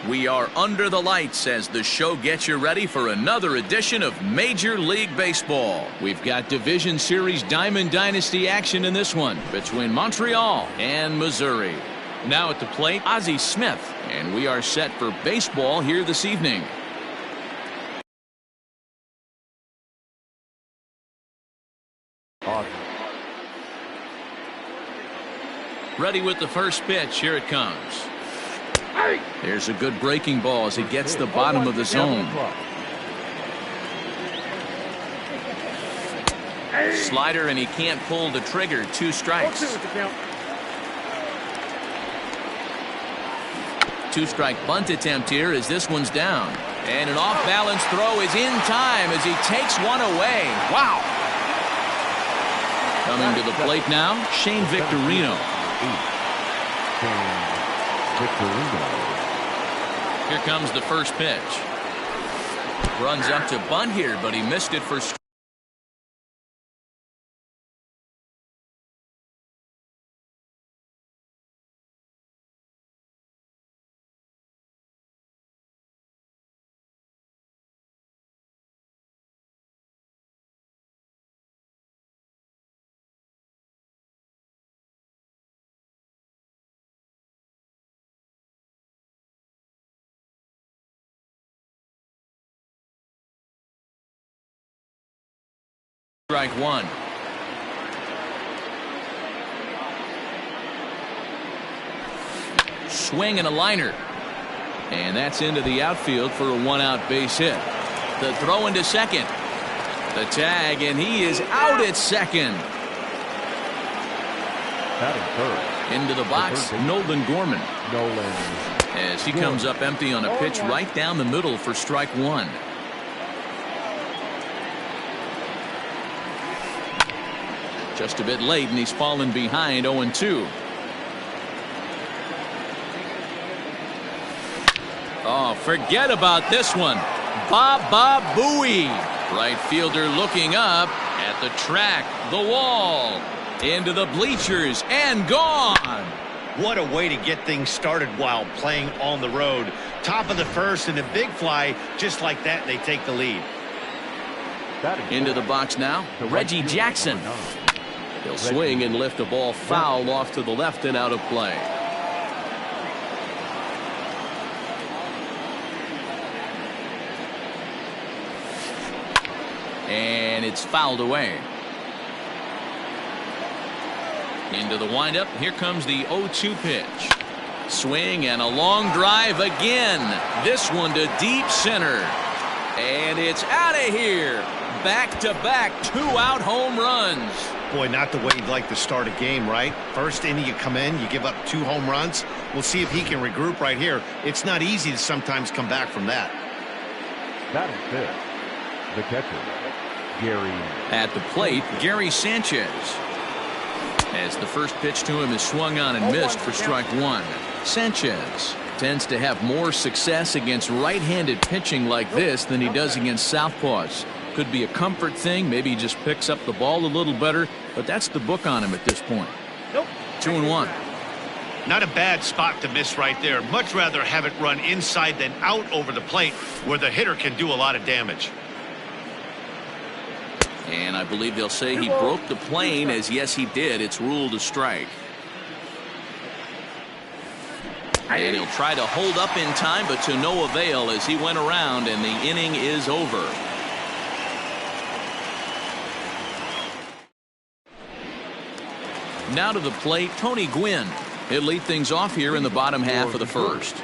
We are under the lights as the show gets you ready for another edition of Major League Baseball. We've got Division Series Diamond Dynasty action in this one between Montreal and Missouri. Now at the plate, Ozzie Smith, and we are set for baseball here this evening. Ready with the first pitch. Here it comes. There's a good breaking ball as he gets the bottom of the zone. Slider, and he can't pull the trigger. 2 strikes. 2-strike bunt attempt here as this one's down. And an off-balance throw is in time as he takes one away. Wow. Coming to the plate now, Shane Victorino. Here comes the first pitch. Runs up to bunt here, but he missed it for strike. Strike 1. Swing and a liner. And that's into the outfield for a 1-out base hit. The throw into second. The tag, and he is out at second. Into the box, Nolan Gorman. As he comes up empty on a pitch right down the middle for strike 1. Just a bit late, and he's fallen behind 0-2. Oh, forget about this one. Baba Booey. Right fielder looking up at the track, the wall, into the bleachers, and gone. What a way to get things started while playing on the road. Top of the first, and a big fly, just like that, they take the lead. Into the box now, Reggie Jackson. He'll swing and lift a ball foul off to the left and out of play. And it's fouled away. Into the windup. Here comes the 0-2 pitch. Swing and a long drive again. This one to deep center. And it's out of here. Back-to-back 2-out home runs. Boy, not the way you'd like to start a game, right? First inning you come in, you give up 2 home runs. We'll see if he can regroup right here. It's not easy to sometimes come back from that. Batting fifth, the catcher, Gary. At the plate, Gary Sanchez. As the first pitch to him is swung on and missed for strike 1. Sanchez tends to have more success against right-handed pitching like this than he does against southpaws. Could be a comfort thing. Maybe he just picks up the ball a little better, but that's the book on him at this point. 2-1. Not a bad spot to miss right there. Much rather have it run inside than out over the plate where the hitter can do a lot of damage. And I believe they'll say he broke the plane, as yes he did. It's ruled a strike. And he'll try to hold up in time, but to no avail as he went around and the inning is over. Now to the plate, Tony Gwynn. He'll lead things off here in the bottom half of the first.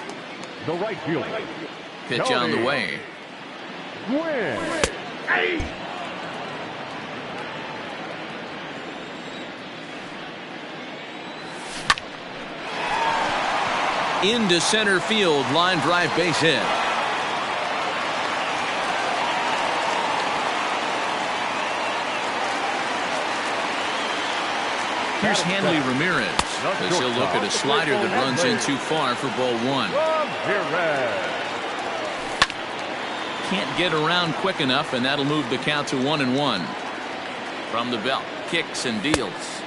The right fielder. Pitch on the way. Gwynn. Into center field, line drive base hit. Here's Hanley Ramirez as he'll look at a slider that runs in too far for ball 1. Can't get around quick enough, and that'll move the count to 1-1. From the belt, kicks and deals.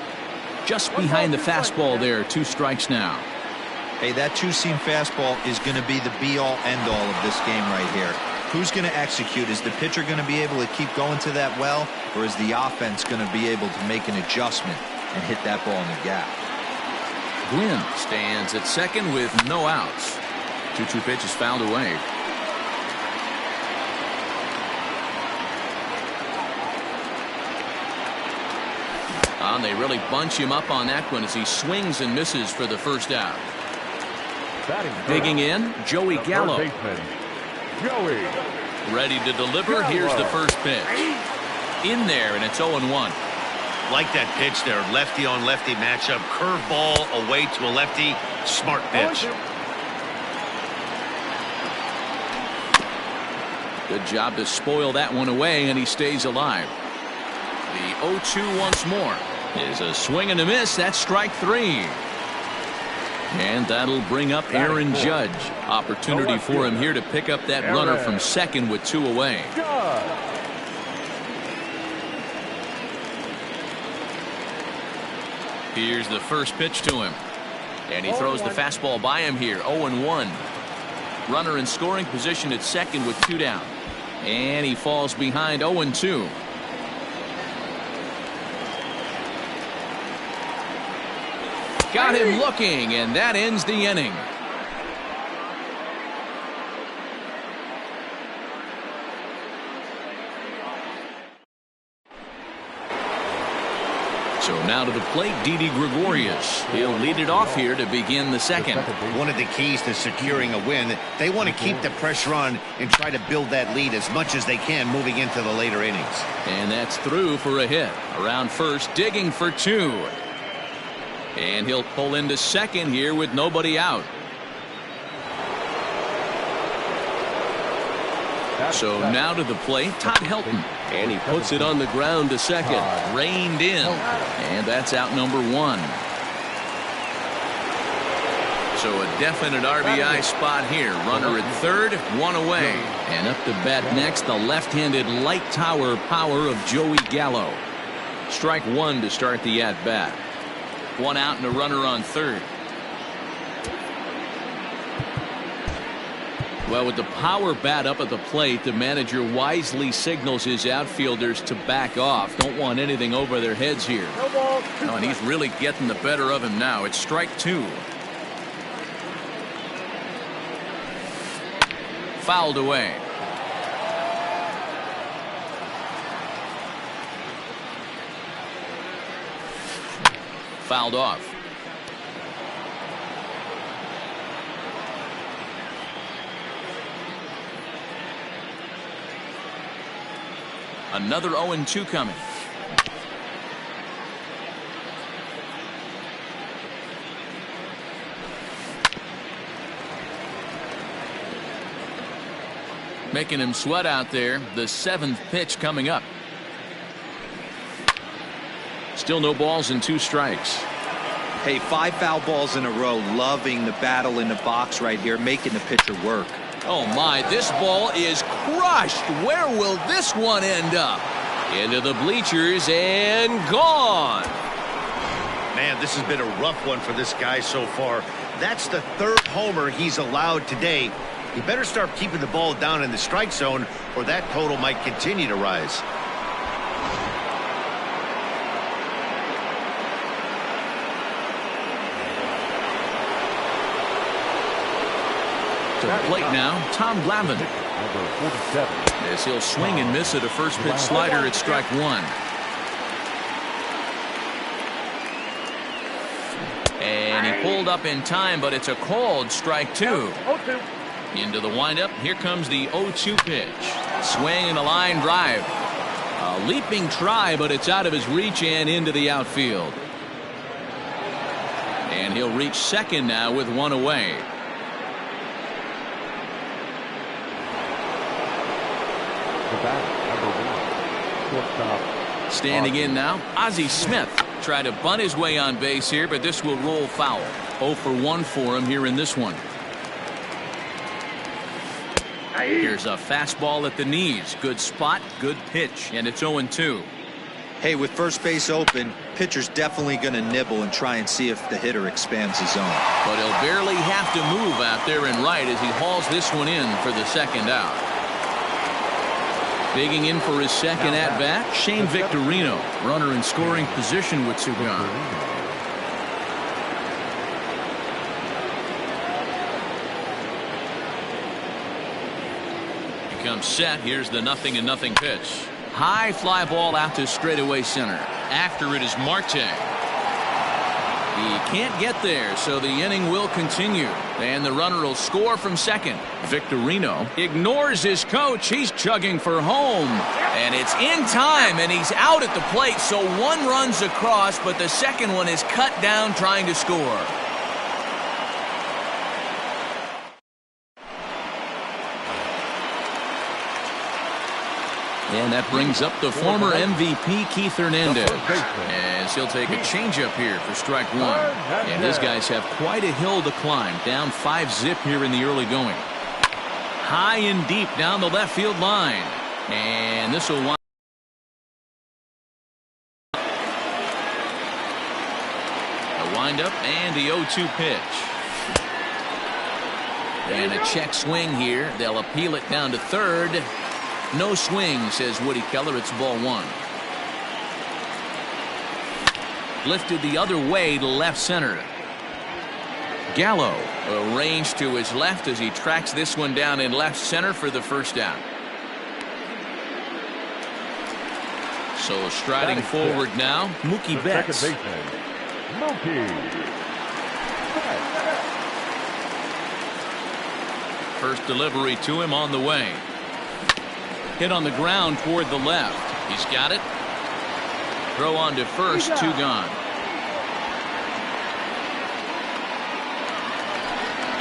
Just behind the fastball there, 2 strikes now. Hey, that two-seam fastball is going to be the be-all, end-all of this game right here. Who's going to execute? Is the pitcher going to be able to keep going to that well, or is the offense going to be able to make an adjustment and hit that ball in the gap? Gwynn stands at second with no outs. 2-2 pitch is fouled away. And they really bunch him up on that one as he swings and misses for the first out. Digging in, Joey Gallo. Joey. Ready to deliver. Here's the first pitch. In there, and it's 0-1. Like that pitch there. Lefty on lefty matchup. Curveball away to a lefty. Smart pitch. Good job to spoil that one away, and he stays alive. The 0-2 once more is a swing and a miss. That's strike three. And that'll bring up Aaron Judge. Opportunity for him here to pick up that runner from second with two away. Here's the first pitch to him. And he throws the fastball by him here. 0-1. Runner in scoring position at second with two down. And he falls behind 0-2. Got him looking, and that ends the inning. So now to the plate, Didi Gregorius. He'll lead it off here to begin the second. One of the keys to securing a win, they want to keep the pressure on and try to build that lead as much as they can moving into the later innings. And that's through for a hit. Around first, digging for two. And he'll pull into second here with nobody out. So now to the plate, Todd Helton. And he puts it on the ground to second. Reined in. And that's out number one. So a definite RBI spot here. Runner at third, one away. And up to bat next, the left-handed light tower power of Joey Gallo. Strike one to start the at-bat. One out and a runner on third. Well, with the power bat up at the plate, the manager wisely signals his outfielders to back off. Don't want anything over their heads here. Oh, and he's really getting the better of him now. It's strike two. Fouled away. Fouled off. Another 0-2 coming. Making him sweat out there. The seventh pitch coming up. Still no balls and two strikes. Hey, 5 foul balls in a row. Loving the battle in the box right here, making the pitcher work. Oh my, this ball is crushed. Where will this one end up? Into the bleachers and gone. Man, this has been a rough one for this guy so far. That's the third homer he's allowed today. He better start keeping the ball down in the strike zone, or that total might continue to rise. To the plate now, Tom Glavine. Number 47. As he'll swing and miss at a first pitch slider at strike one. And he pulled up in time, but it's a called strike two. Into the windup. Here comes the 0-2 pitch. Swing and a line drive. A leaping try, but it's out of his reach and into the outfield. And he'll reach second now with one away. Standing in now, Ozzie Smith. Try to bunt his way on base here, but this will roll foul. 0 for 1 for him here in this one. Here's a fastball at the knees. Good spot, good pitch, and it's 0-2. Hey, with first base open, pitcher's definitely going to nibble and try and see if the hitter expands his zone. But he'll barely have to move out there in right as he hauls this one in for the second out. Digging in for his second at-bat, Shane Victorino, runner in scoring position with two gone. He comes set. Here's the 0-0 pitch. High fly ball out to straightaway center. After it is Marte. He can't get there, so the inning will continue. And the runner will score from second. Victorino ignores his coach. He's chugging for home. And it's in time, and he's out at the plate, so one runs across, but the second one is cut down trying to score. And that brings up the former MVP Keith Hernandez, as he'll take a changeup here for strike one. And his guys have quite a hill to climb, down 5-zip here in the early going. High and deep down the left field line, and this will wind a windup and the 0-2 pitch. And a check swing here. They'll appeal it down to third. No swing, says Woody Keller. It's ball one. Lifted the other way to left center. Gallo arranged to his left as he tracks this one down in left center for the first out. So striding forward now, Mookie Betts. First delivery to him on the way. Hit on the ground toward the left. He's got it. Throw on to first, two gone.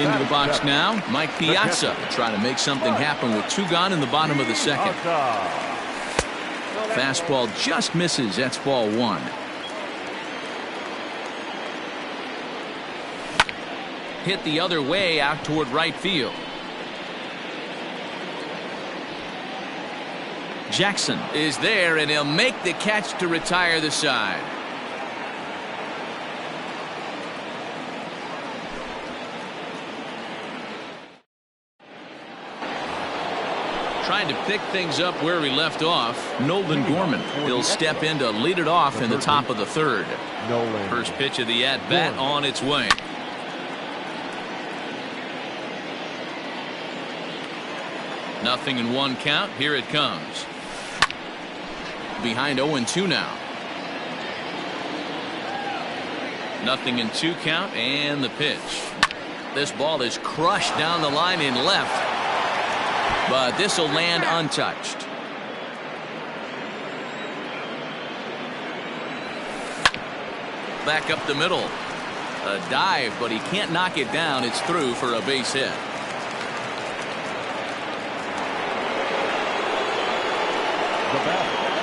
Into the box now, Mike Piazza trying to make something happen with two gone in the bottom of the second. Fastball just misses. That's ball one. Hit the other way out toward right field. Jackson is there, and he'll make the catch to retire the side. Trying to pick things up where he left off, Nolan Gorman. He'll step in to lead it off in the top of the third. First pitch of the at-bat on its way. Nothing in one count. Here it comes. Behind 0-2 now. Nothing in two count, and the pitch. This ball is crushed down the line in left, but this will land untouched. Back up the middle. A dive, but he can't knock it down. It's through for a base hit.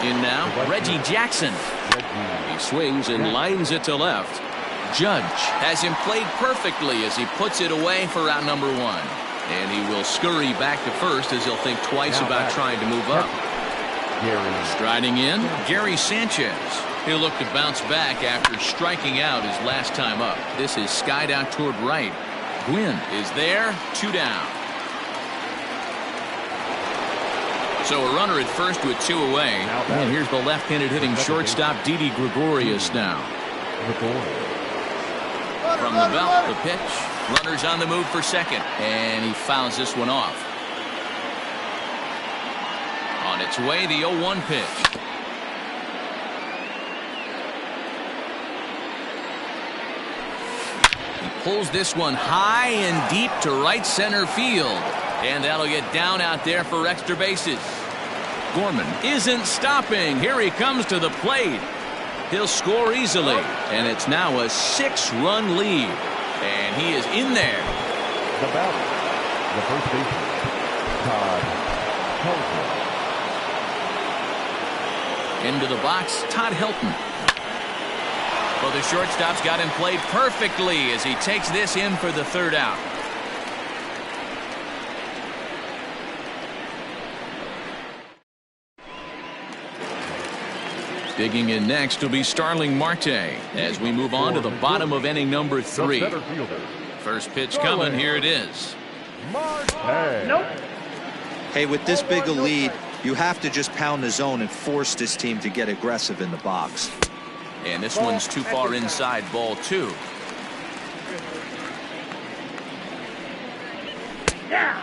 In now, Reggie Jackson. He swings and lines it to left. Judge has him played perfectly as he puts it away for out number one. And he will scurry back to first as he'll think twice about trying to move up. Striding in, Gary Sanchez. He'll look to bounce back after striking out his last time up. This is skied out toward right. Gwynn is there, two down. So a runner at first with two away. And here's the left-handed hitting shortstop Didi Gregorius now. From the belt, the pitch. Runners on the move for second. And he fouls this one off. On its way, the 0-1 pitch. He pulls this one high and deep to right center field. And that'll get down out there for extra bases. Gorman isn't stopping. Here he comes to the plate. He'll score easily. And it's now a 6-run lead. And he is in there. The batter, the first baseman, Todd Helton. Into the box, Todd Helton. Well, the shortstop's got him played perfectly as he takes this in for the third out. Digging in next will be Starling Marte as we move on to the bottom of inning number 3. Center fielder. First pitch coming. Here it is. Marte. Hey, with this big a lead, you have to just pound the zone and force this team to get aggressive in the box. And this one's too far inside, ball 2.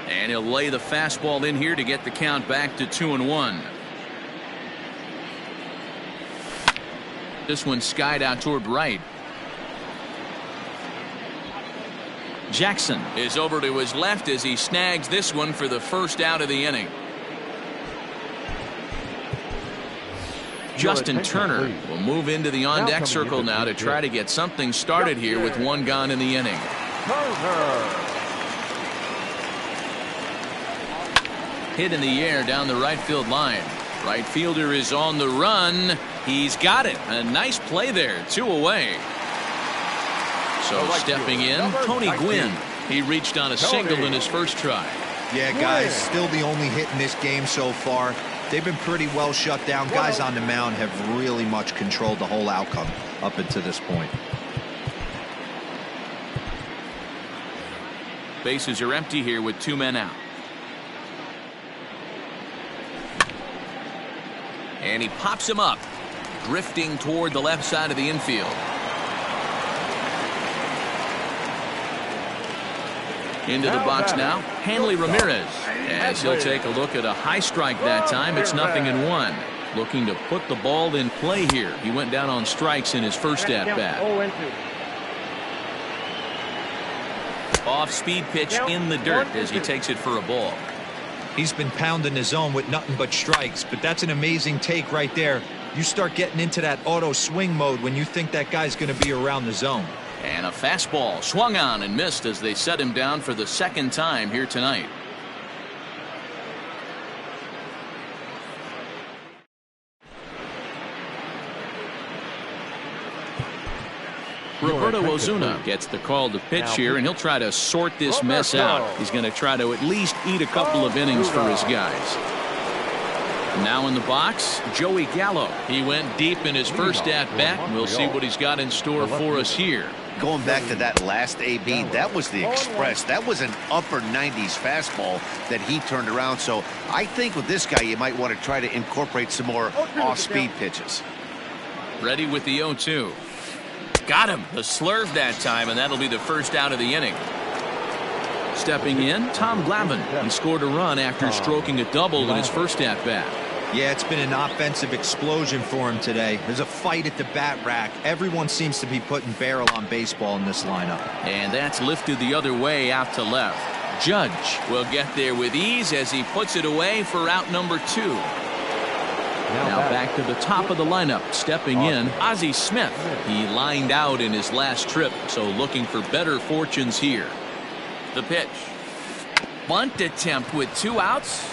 And he'll lay the fastball in here to get the count back to 2-1. This one skied out toward right. Jackson is over to his left as he snags this one for the first out of the inning. Justin Turner will move into the on-deck circle now to try to get something started here with one gone in the inning. Hit in the air down the right field line. Right fielder is on the run. He's got it. A nice play there. 2 away. So stepping in, Tony Gwynn. He reached on a single in his first try. Yeah, guys, still the only hit in this game so far. They've been pretty well shut down. Guys on the mound have really much controlled the whole outcome up until this point. Bases are empty here with 2 men out. And he pops him up, drifting toward the left side of the infield. Into the box now, Hanley Ramirez, as he'll take a look at a high strike that time. It's 0-1. Looking to put the ball in play here. He went down on strikes in his first at-bat. Off-speed pitch in the dirt as he takes it for a ball. He's been pounding the zone with nothing but strikes, but that's an amazing take right there. You start getting into that auto swing mode when you think that guy's going to be around the zone. And a fastball swung on and missed as they set him down for the second time here tonight. Roberto Ozuna gets the call to pitch here, and he'll try to sort this mess out. He's going to try to at least eat a couple of innings for his guys. Now in the box, Joey Gallo. He went deep in his first at-bat. We'll see what he's got in store for us here. Going back to that last AB, that was the express. That was an upper 90s fastball that he turned around. So I think with this guy, you might want to try to incorporate some more off-speed pitches. Ready with the 0-2. Got him. The slurve that time, and that'll be the first out of the inning. Stepping in, Tom Glavine. He scored a run after stroking a double in his first at-bat. Yeah, it's been an offensive explosion for him today. There's a fight at the bat rack. Everyone seems to be putting barrel on baseball in this lineup. And that's lifted the other way out to left. Judge will get there with ease as he puts it away for out number 2. Now back to the top of the lineup. Stepping in, Ozzie Smith. He lined out in his last trip, so looking for better fortunes here. The pitch. Bunt attempt with 2 outs.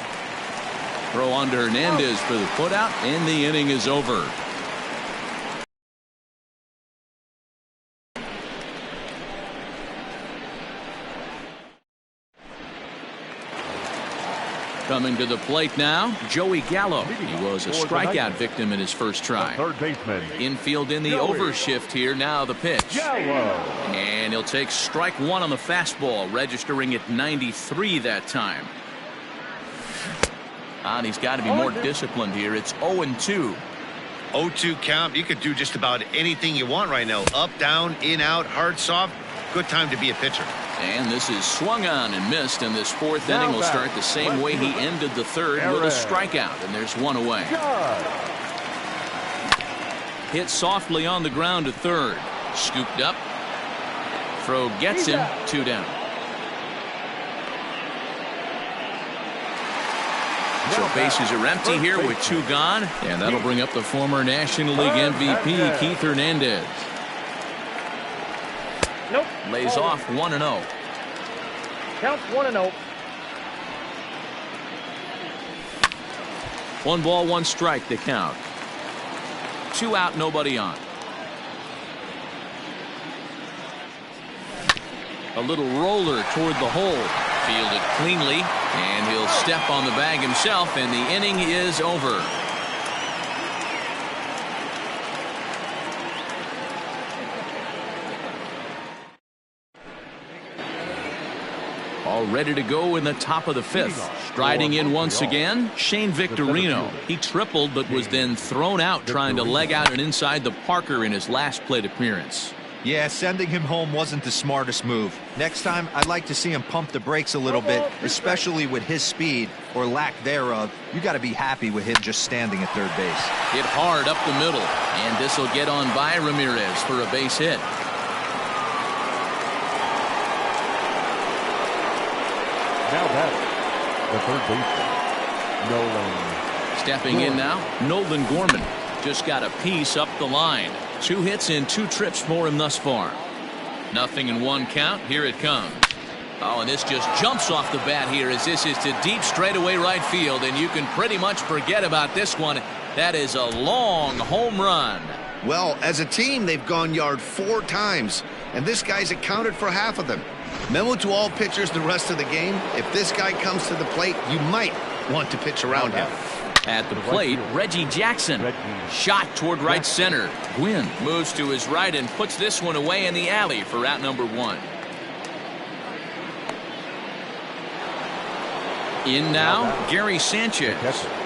Throw on to Hernandez for the putout, and the inning is over. Coming to the plate now, Joey Gallo. He was a strikeout victim in his first try. Third baseman. Infield in the overshift here. Now the pitch. And he'll take strike 1 on the fastball, registering at 93 that time. And he's got to be more disciplined here. It's 0-2. 0-2 count. You could do just about anything you want right now. Up, down, in, out, hard, soft. Good time to be a pitcher. And this is swung on and missed, and this 4th inning will start the same way he ended the 3rd with a strikeout, and there's 1 away. Hit softly on the ground to 3rd. Scooped up. Throw gets him. 2 down. So bases are empty here with 2 gone, and that'll bring up the former National League MVP, Keith Hernandez. Nope. Lays off 1-0. Counts 1-0. 1 ball, 1 strike to count. 2 out, nobody on. A little roller toward the hole. Fielded cleanly, and he'll step on the bag himself, and the inning is over. All ready to go in the top of the fifth. Striding in once again, Shane Victorino. He tripled but was then thrown out trying to leg out and inside the Parker in his last plate appearance. Yeah, sending him home wasn't the smartest move. Next time, I'd like to see him pump the brakes a little bit, especially with his speed, or lack thereof. You got to be happy with him just standing at third base. Hit hard up the middle, and this will get on by Ramirez for a base hit. Now batting, the third baseman, Nolan. Stepping in now, Nolan Gorman. Just got a piece up the line. 2 hits and 2 trips for him thus far. Nothing in 1 count. Here it comes. Oh, and this just jumps off the bat here as this is to deep straightaway right field, and you can pretty much forget about this one. That is a long home run. Well, as a team, they've gone yard 4 times, and this guy's accounted for half of them. Memo to all pitchers the rest of the game: if this guy comes to the plate, you might want to pitch around him. At the plate, Reggie Jackson. Shot toward right center. Gwynn moves to his right and puts this one away in the alley for out number 1. In now, Gary Sanchez.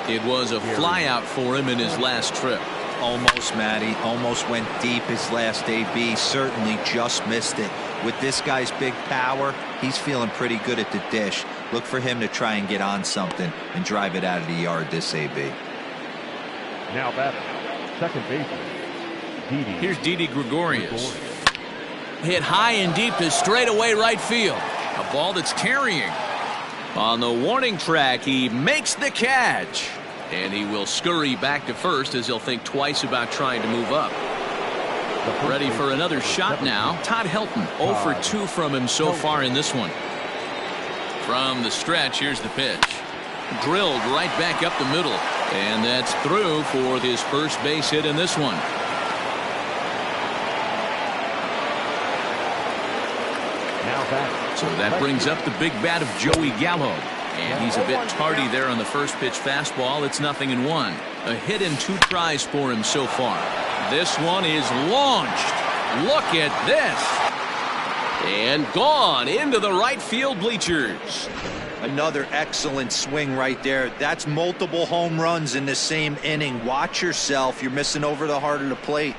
It was a flyout for him in his last trip. Almost, Matty. Almost went deep his last AB. Certainly just missed it. With this guy's big power, he's feeling pretty good at the dish. Look for him to try and get on something and drive it out of the yard this AB. Now batting, second baseman, Didi. Here's Didi Gregorius. Hit high and deep to straightaway right field. A ball that's carrying. On the warning track, he makes the catch. And he will scurry back to first as he'll think twice about trying to move up. Ready for another shot now. Todd Helton, 0 for 2 from him so far in this one. From the stretch, here's the pitch. Drilled right back up the middle. And that's through for his first base hit in this one. So that brings up the big bat of Joey Gallo. And he's a bit tardy there on the first pitch fastball. It's 0-1. A hit and 2 tries for him so far. This one is launched. Look at this. And gone into the right field bleachers. Another excellent swing right there. That's multiple home runs in the same inning. Watch yourself. You're missing over the heart of the plate.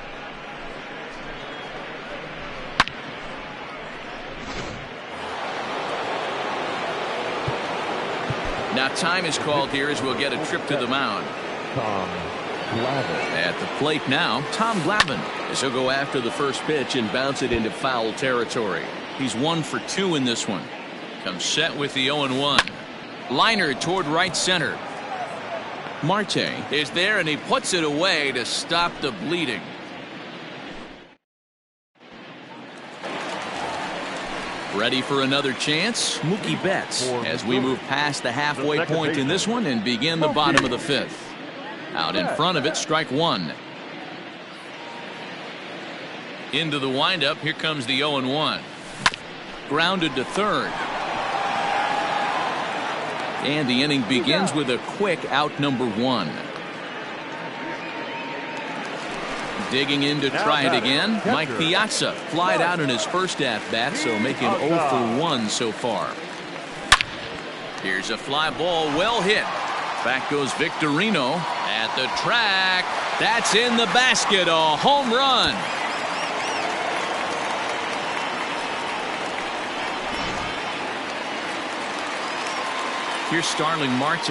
Now time is called here as we'll get a trip to the mound. Tom Glavine. At the plate now, Tom Glavine, as he'll go after the first pitch and bounce it into foul territory. He's 1 for 2 in this one. Comes set with the 0-1. Liner toward right center. Marte is there and he puts it away to stop the bleeding. Ready for another chance? Mookie Betts as we move past the halfway point in this one and begin the bottom of the 5th. Out in front of it, strike 1. Into the windup, here comes the 0-1. Grounded to third. And the inning begins with a quick out number 1. Digging in to try it again. Mike Piazza flied out in his first at-bat, so making 0 for 1 so far. Here's a fly ball, well hit. Back goes Victorino at the track. That's in the basket, a home run. Here's Starling Marte.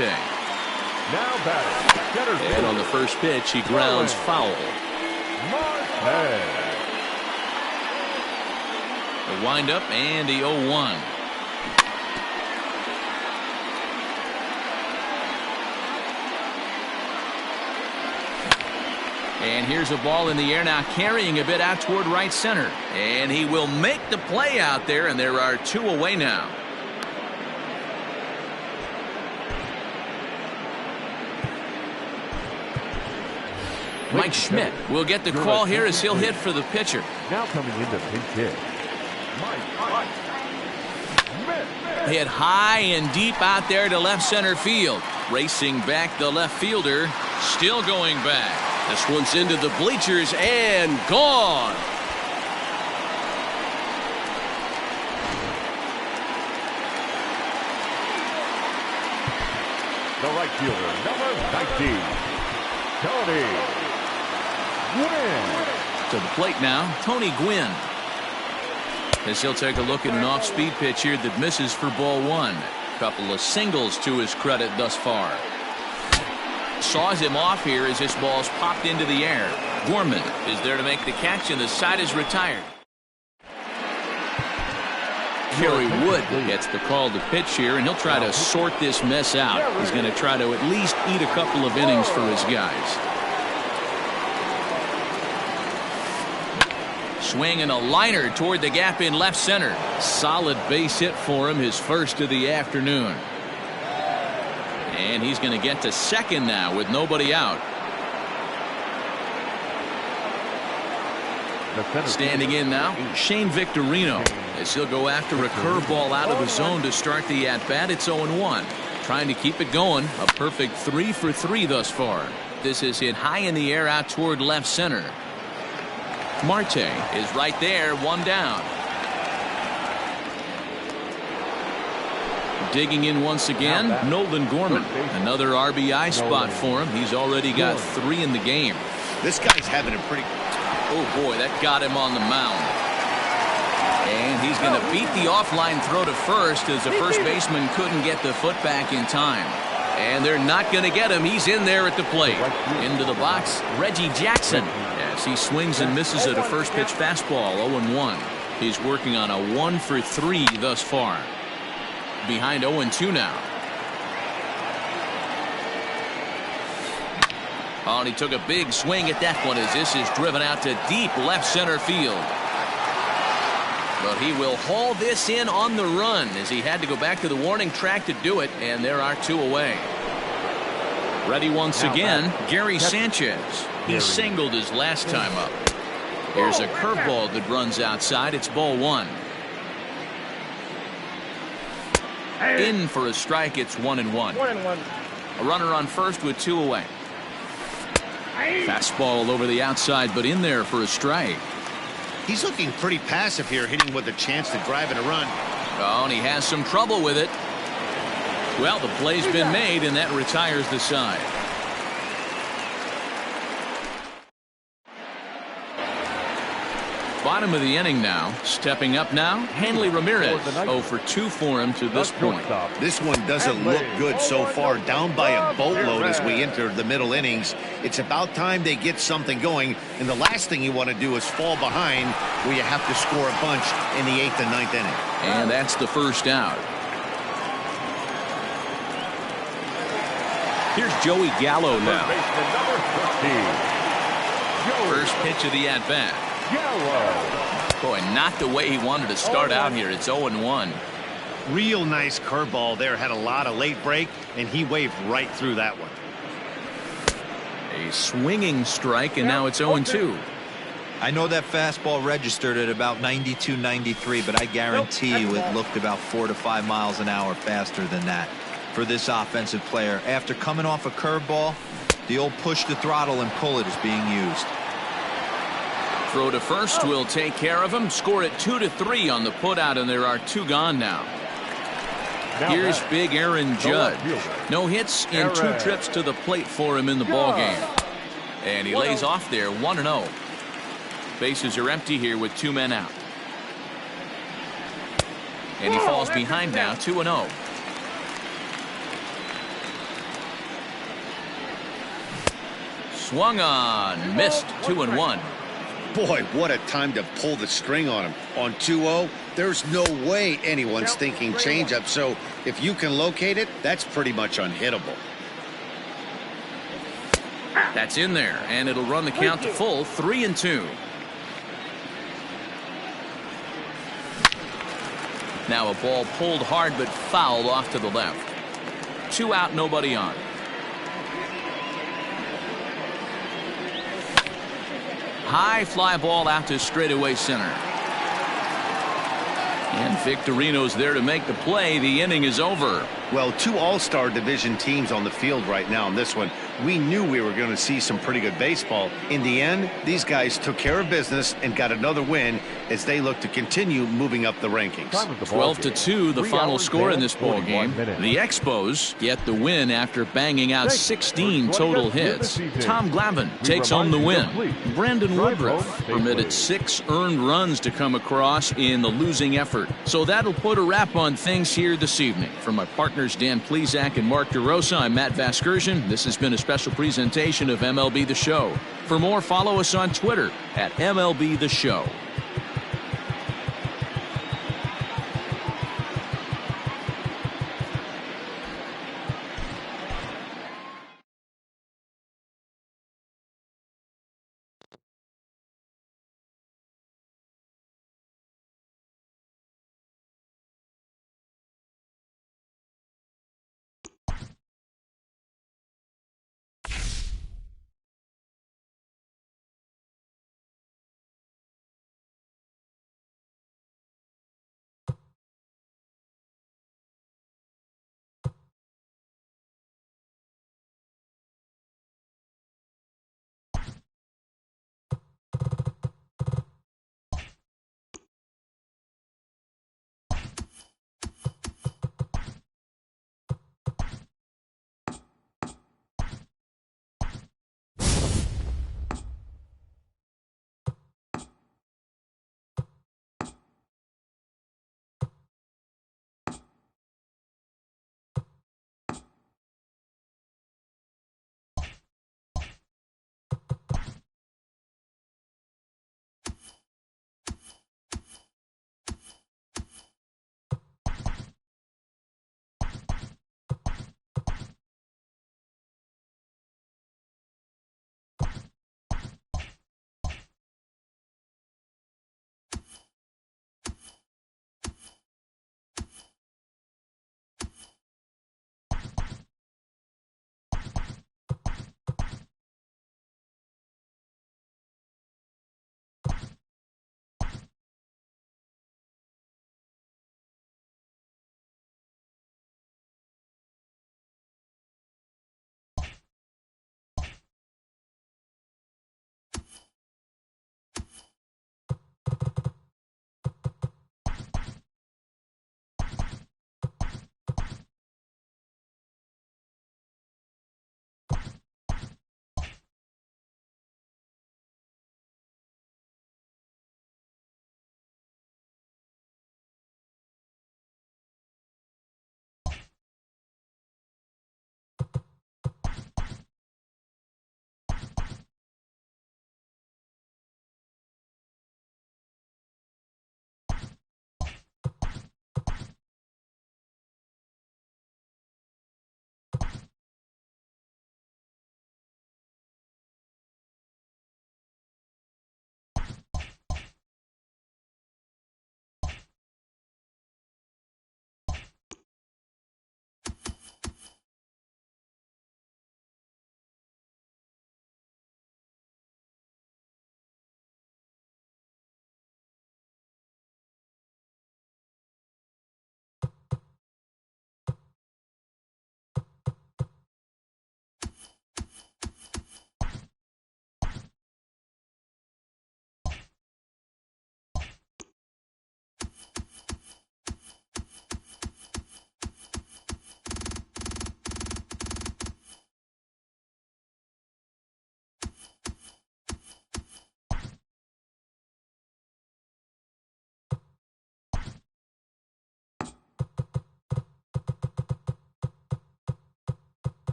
Now batting, and on the first pitch, he grounds foul. The windup and the 0-1. And here's a ball in the air now, carrying a bit out toward right center. And he will make the play out there, and there are 2 away now. Mike Schmidt will get the call here as he'll hit for the pitcher. Now coming into pinch hit. Hit high and deep out there to left center field. Racing back the left fielder. Still going back. This one's into the bleachers and gone. The right fielder, number 19, Tony Gwynn. To the plate now, Tony Gwynn. As he'll take a look at an off-speed pitch here that misses for ball one. Couple of singles to his credit thus far. Saws him off here as this ball's popped into the air. Gorman is there to make the catch, and the side is retired. Kerry Wood gets the call to pitch here, and he'll try to sort this mess out. He's going to try to at least eat a couple of innings for his guys. Swinging a liner toward the gap in left center. Solid base hit for him, his first of the afternoon. And he's going to get to second now with nobody out. Standing in now, Shane Victorino, as he'll go after a curveball out of the zone to start the at-bat. It's 0-1. Trying to keep it going. A perfect 3 for 3 thus far. This is hit high in the air out toward left center. Marte is right there, one down. Digging in once again, Nolan Gorman. Another RBI spot for him. He's already got 3 in the game. This guy's having a pretty... Oh boy, that got him on the mound. And he's going to beat the offline throw to first as the first baseman couldn't get the foot back in time. And they're not going to get him. He's in there at the plate. Into the box, Reggie Jackson. As he swings and misses at a first pitch fastball, 0-1. He's working on a 1 for 3 thus far. Behind 0-2 now. Oh, and he took a big swing at that one as this is driven out to deep left center field. But he will haul this in on the run as he had to go back to the warning track to do it, and there are 2 away. Ready once again, Gary Sanchez. He singled his last time up. Here's a curveball that runs outside. It's ball 1. In for a strike. It's 1-1. A runner on first with 2 away. Fastball over the outside, but in there for a strike. He's looking pretty passive here, hitting with a chance to drive in a run. Oh, and he has some trouble with it. Well, the play's been made, and that retires the side. Bottom of the inning now. Stepping up now, Hanley Ramirez. 0 for 2 for him to this point. This one doesn't look good so far. Down by a boatload as we enter the middle innings. It's about time they get something going. And the last thing you want to do is fall behind where you have to score a bunch in the 8th and 9th inning. And that's the first out. Here's Joey Gallo now. First pitch of the at-bat. Boy, not the way he wanted to start out here. It's 0-1. Real nice curveball there. Had a lot of late break, and he waved right through that one. A swinging strike, and now it's 0-2. I know that fastball registered at about 92, 93, but I guarantee you it looked about 4 to 5 miles an hour faster than that for this offensive player. After coming off a curveball, the old push the throttle and pull it is being used. Throw to first will take care of him. Score it 2-3 on the putout, and there are 2 gone now. Here's big Aaron Judge. No hits in 2 trips to the plate for him in the ballgame. And he lays off there, 1-0. Bases are empty here with 2 men out. And he falls behind now, 2-0. Swung on, missed, 2-1. Boy, what a time to pull the string on him. On 2-0, there's no way anyone's thinking changeup. So if you can locate it, that's pretty much unhittable. That's in there, and it'll run the count to full, 3-2. Now a ball pulled hard but fouled off to the left. 2 out, nobody on. High fly ball out to straightaway center. And Victorino's there to make the play. The inning is over. Well, two all-star division teams on the field right now in this one. We knew we were going to see some pretty good baseball. In the end, these guys took care of business and got another win as they look to continue moving up the rankings. 12-2, the final score in this ball game. The Expos get the win after banging out 16 total hits. Tom Glavine takes home the win. Brandon Woodruff permitted 6 earned runs to come across in the losing effort. So that'll put a wrap on things here this evening. From my partners Dan Plesac and Mark DeRosa, I'm Matt Vasgersian. This has been a special presentation of MLB The Show. For more, follow us on Twitter at MLB The Show.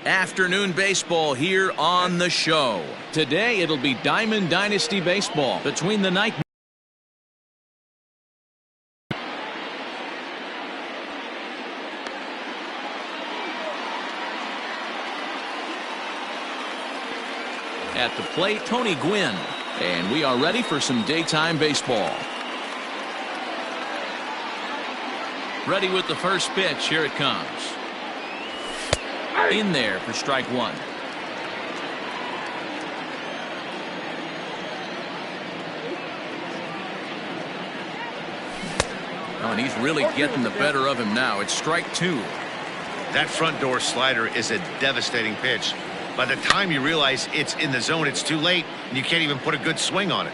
Afternoon baseball here on the show. Today it'll be Diamond Dynasty baseball between the night. At the plate, Tony Gwynn. And we are ready for some daytime baseball. Ready with the first pitch. Here it comes. In there for strike one. Oh, and he's really getting the better of him now. It's strike two. That front door slider is a devastating pitch. By the time you realize it's in the zone, it's too late, and you can't even put a good swing on it.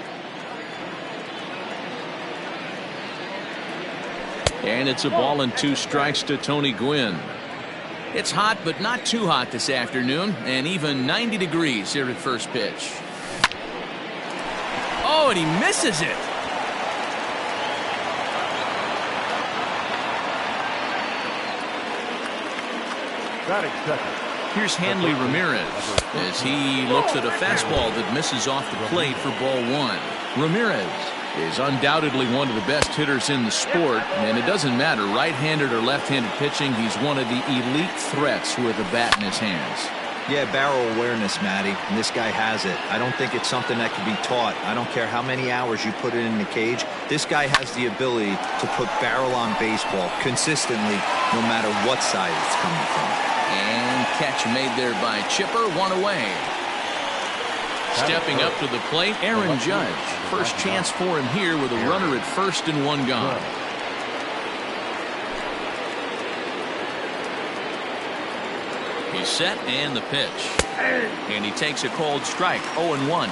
And it's a ball and 2 strikes to Tony Gwynn. It's hot, but not too hot this afternoon, and even 90 degrees here at first pitch. Oh, and he misses it. Batting second. Here's Hanley Ramirez as he looks at a fastball that misses off the plate for ball one. Ramirez is undoubtedly one of the best hitters in the sport, and it doesn't matter right-handed or left-handed pitching. He's one of the elite threats with a bat in his hands. Yeah, barrel awareness, Matty, and this guy has it. I don't think it's something that can be taught. I don't care how many hours you put it in the cage. This guy has the ability to put barrel on baseball consistently, no matter what side it's coming from. And catch made there by Chipper, 1 away. Stepping up to the plate, Aaron Judge. First chance for him here with a runner at first and 1 gone. He's set and the pitch. And he takes a called strike, 0-1.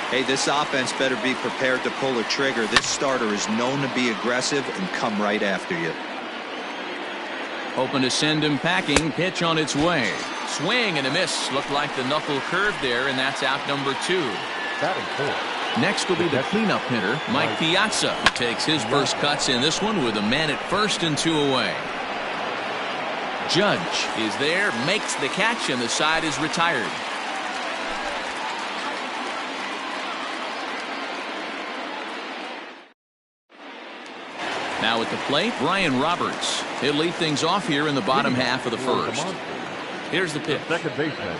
Hey, this offense better be prepared to pull a trigger. This starter is known to be aggressive and come right after you. Hoping to send him packing. Pitch on its way. Swing and a miss. Looked like the knuckle curve there, and that's out number 2. Batting fourth. Next will be the cleanup hitter, Mike Piazza, who takes his first cuts in this one with a man at first and 2 away. Judge is there, makes the catch, and the side is retired. Now at the plate, Brian Roberts. He'll lead things off here in the bottom half of the first. Here's the pitch. Second baseman.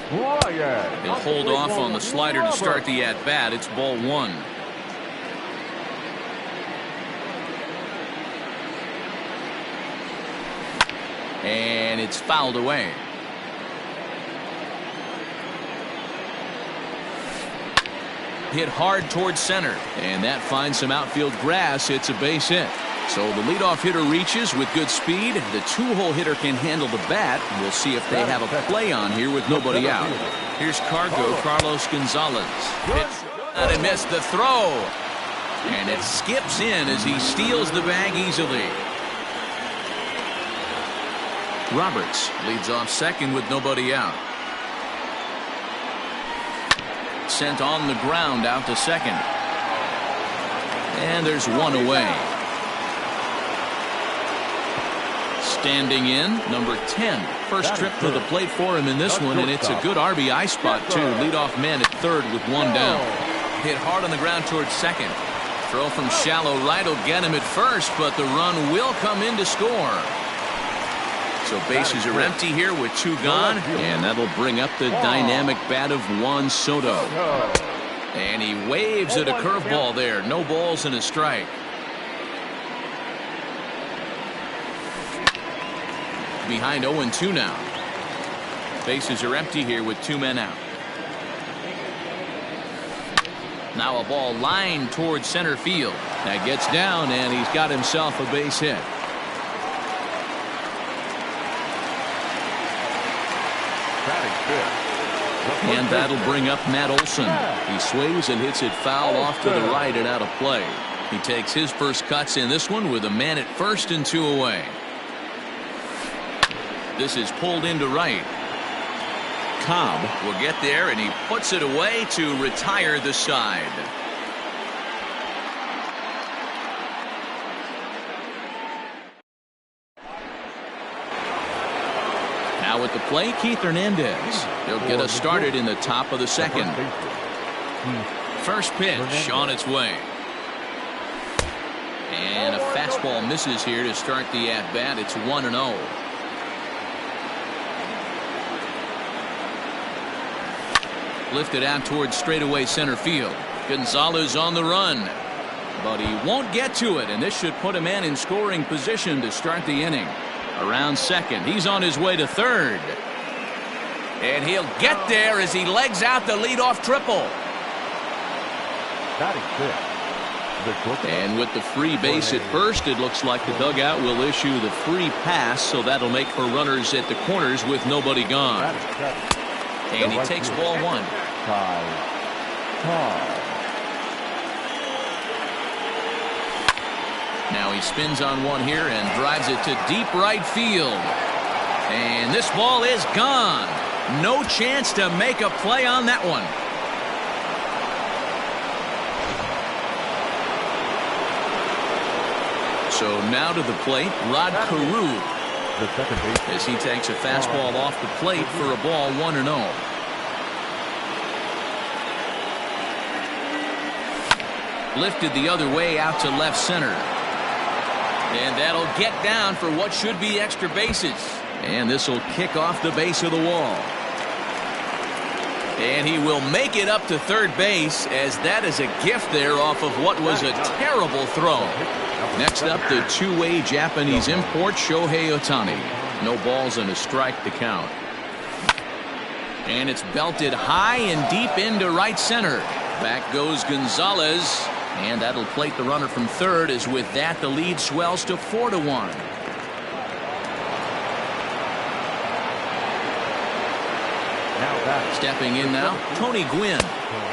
He'll hold off on the slider to start the at-bat. It's ball 1. And it's fouled away. Hit hard towards center, and that finds some outfield grass. It's a base hit. So the leadoff hitter reaches with good speed. The 2-hole hitter can handle the bat. We'll see if they have a play on here with nobody out. Here's Carlos Gonzalez. Pitch and missed the throw. And it skips in as he steals the bag easily. Roberts leads off second with nobody out. Sent on the ground out to second. And there's 1 away. Standing in, number 10. First trip to the plate for him in this one, and it's a good RBI spot, too. Leadoff man at third with 1 down. Hit hard on the ground towards second. Throw from shallow right will get him at first, but the run will come in to score. So bases are empty here with 2 gone, and that'll bring up the dynamic bat of Juan Soto. And he waves at a curveball there. No balls and a strike. Behind 0-2 now. Bases are empty here with 2 men out. Now a ball lined towards center field. That gets down, and he's got himself a base hit. And that'll bring up Matt Olson. He swings and hits it foul off to the right and out of play. He takes his first cuts in this one with a man at first and 2 away. This is pulled into right. Cobb will get there, and he puts it away to retire the side. Now at the plate, Keith Hernandez. He'll get us started in the top of the second. First pitch on its way. And a fastball misses here to start the at-bat. It's 1-0. Lifted out towards straightaway center field. Gonzalez on the run. But he won't get to it, and this should put a man in scoring position to start the inning. Around second. He's on his way to third. And he'll get there as he legs out the leadoff triple. And with the free base at first, it looks like the dugout will issue the free pass, so that'll make for runners at the corners with nobody gone. And he takes ball one. Now he spins on one here and drives it to deep right field. And this ball is gone. No chance to make a play on that one. So now to the plate, Rod Carew, as he takes a fastball off the plate for a ball 1-0. Lifted the other way out to left center. And that'll get down for what should be extra bases. And this will kick off the base of the wall. And he will make it up to third base, as that is a gift there off of what was a terrible throw. Next up, the two-way Japanese import, Shohei Ohtani. No balls and a strike to count. And it's belted high and deep into right center. Back goes Gonzalez. And that'll plate the runner from third, as with that the lead swells to 4-1. Stepping in now, Tony Gwynn.